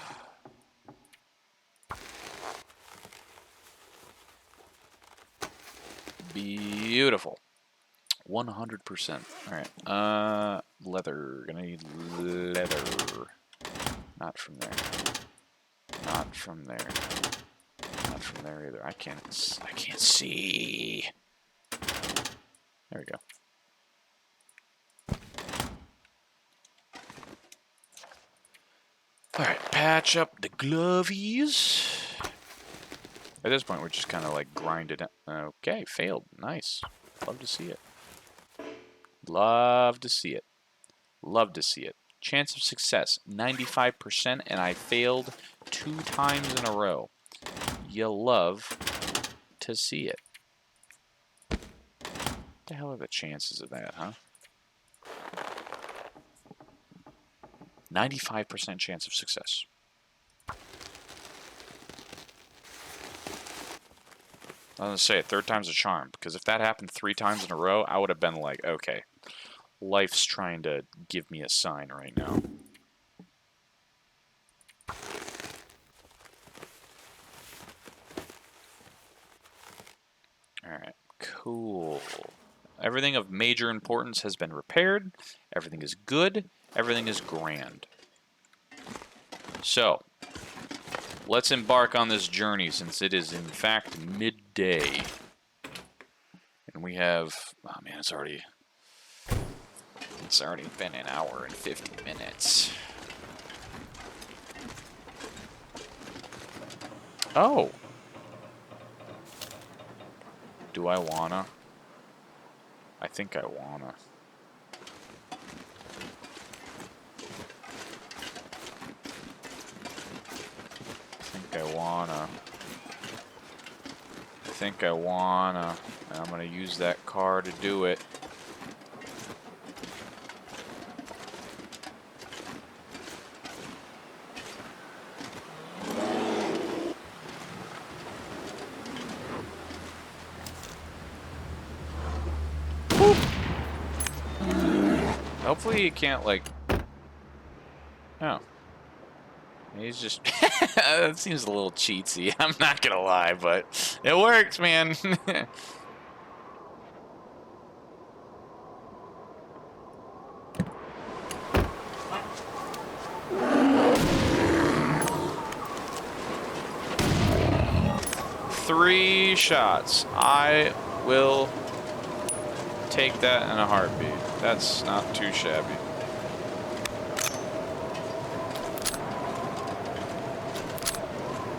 Beautiful. 100%. Alright, leather. Gonna need leather. Not from there. Not from there. Not from there either. I can't see. There we go. Alright, patch up the glovies. At this point, we're just kind of like grinding it. Okay, failed. Nice. Love to see it. Love to see it. Love to see it. Chance of success, 95%, and I failed 2 times in a row. You love to see it. What the hell are the chances of that, huh? 95% chance of success. I was going to say, 3rd time's a charm, because if that happened 3 times in a row, I would have been like, okay, life's trying to give me a sign right now. Cool. Everything of major importance has been repaired. Everything is good. Everything is grand. So, let's embark on this journey since it is in fact midday. And we have, oh man, it's already been an hour and 50 minutes. Oh. Do I wanna? I think I wanna. I think I wanna. And I'm gonna use that car to do it. Hopefully he can't, like... Oh. He's just... That seems a little cheatsy, I'm not gonna lie, but it works, man. Three shots. I will take that in a heartbeat. That's not too shabby.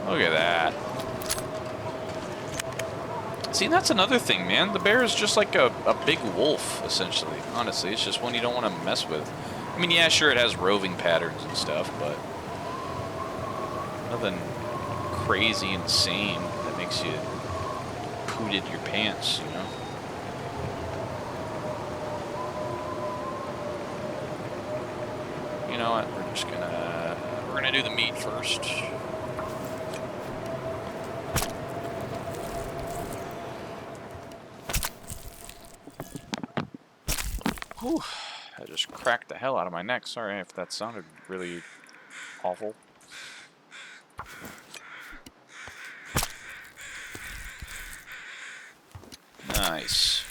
Look at that. See, that's another thing, man. The bear is just like a big wolf, essentially. Honestly, it's just one you don't want to mess with. I mean, yeah, sure, it has roving patterns and stuff, but nothing crazy insane that makes you pooted your pants, you know? You know what? We're gonna do the meat first. Whew. I just cracked the hell out of my neck. Sorry if that sounded really awful. Nice.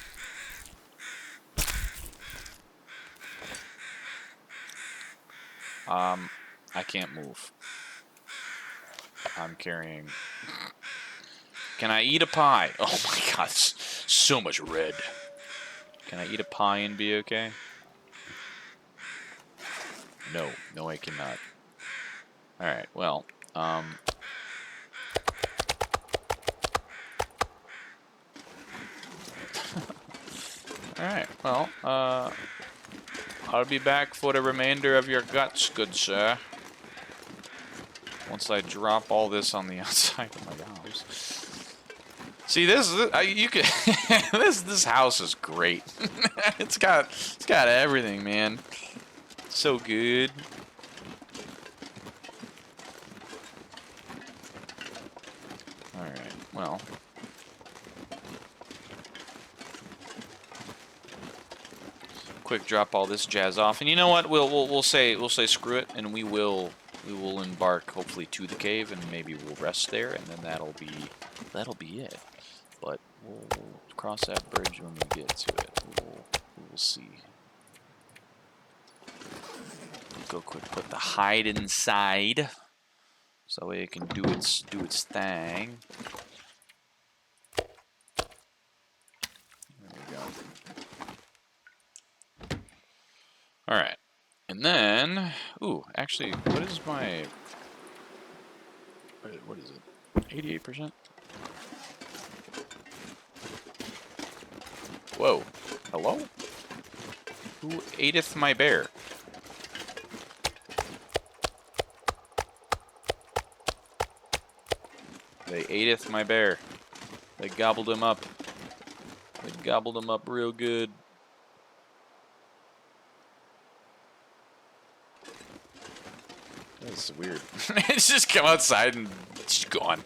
I can't move. I'm carrying... Can I eat a pie? Oh my god, so much red. Can I eat a pie and be okay? No. No, I cannot. Alright, well, Alright, well, I'll be back for the remainder of your guts, good sir. Once I drop all this on the outside of my house. See, you could this house is great. It's got everything, man. So good. All right. Well. Quick drop all this jazz off. And you know what? We'll say screw it, and we will embark hopefully to the cave, and maybe we'll rest there, and then that'll be it. But we'll cross that bridge when we get to it. We'll see. Go quick, put the hide inside, so that way it can do its thing. There we go. All right, and then, ooh, actually, what is my? What is it? 88%. Whoa, hello? Who ateth my bear? They ateth my bear. They gobbled him up. They gobbled him up real good. That's weird. It's just come outside and it's gone.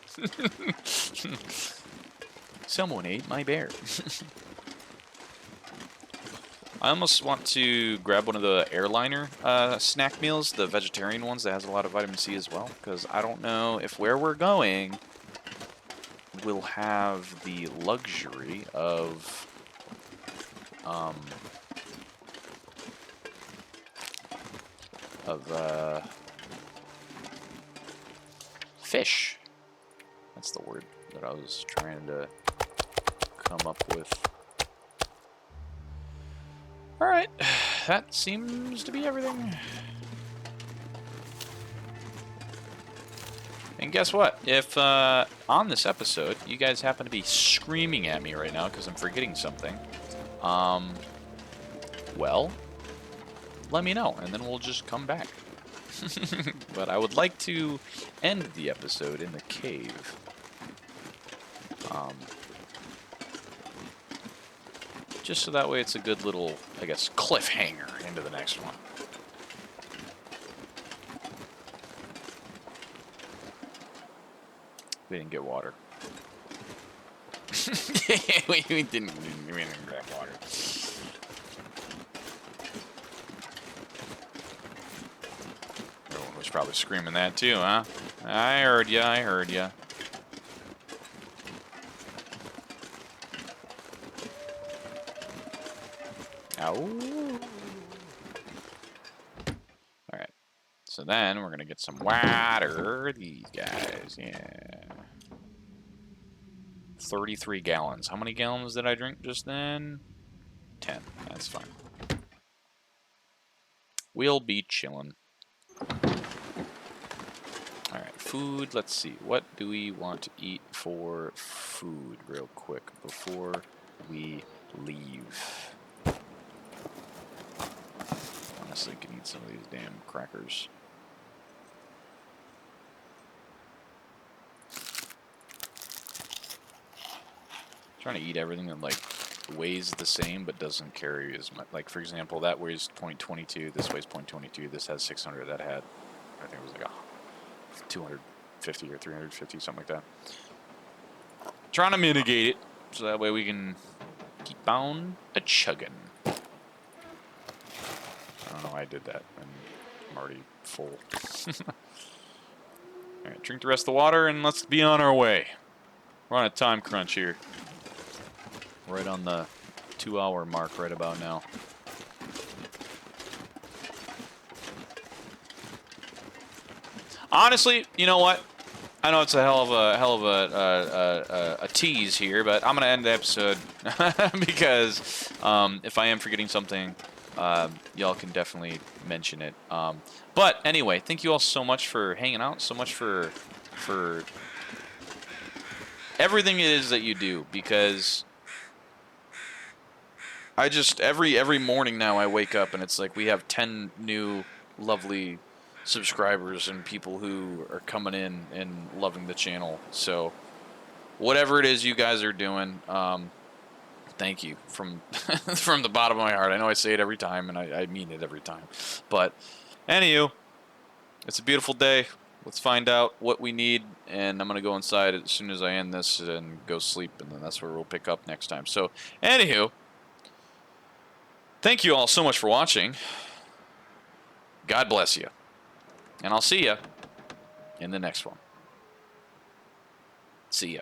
Someone ate my bear. I almost want to grab one of the airliner snack meals, the vegetarian ones that has a lot of vitamin C as well, because I don't know if where we're going will have the luxury of fish. That's the word that I was trying to come up with. Alright, that seems to be everything. And guess what? If on this episode you guys happen to be screaming at me right now because I'm forgetting something, well, let me know, and then we'll just come back. But I would like to end the episode in the cave. Just so that way it's a good little, I guess, cliffhanger into the next one. We didn't get water. we didn't grab water. Everyone was probably screaming that too, huh? I heard ya, I heard ya. Ow. Alright. So then we're gonna get some water. These guys, yeah. 33 gallons. How many gallons did I drink just then? 10. That's fine. We'll be chilling. Alright, food. Let's see. What do we want to eat for food real quick before we leave? Honestly, I can eat some of these damn crackers. Trying to eat everything that like weighs the same but doesn't carry as much. Like for example, that weighs 0.22. This weighs 0.22. This has 600. That had, I think it was like a 250 or 350, something like that. Trying to mitigate it so that way we can keep on a chugging. I don't know why I did that. I'm already full. Alright, drink the rest of the water and let's be on our way. We're on a time crunch here. Right on the 2-hour mark right about now. Honestly, you know what? I know it's a hell of a tease here, but I'm gonna end the episode because if I am forgetting something, y'all can definitely mention it. But anyway, thank you all so much for hanging out, so much for everything it is that you do, because I just every morning now I wake up and it's like we have 10 new lovely subscribers and people who are coming in and loving the channel. So whatever it is you guys are doing, thank you from from the bottom of my heart. I know I say it every time and I mean it every time. But anywho, it's a beautiful day. Let's find out what we need, and I'm going to go inside as soon as I end this and go sleep, and then that's where we'll pick up next time. So anywho, thank you all so much for watching. God bless you. And I'll see you in the next one. See ya.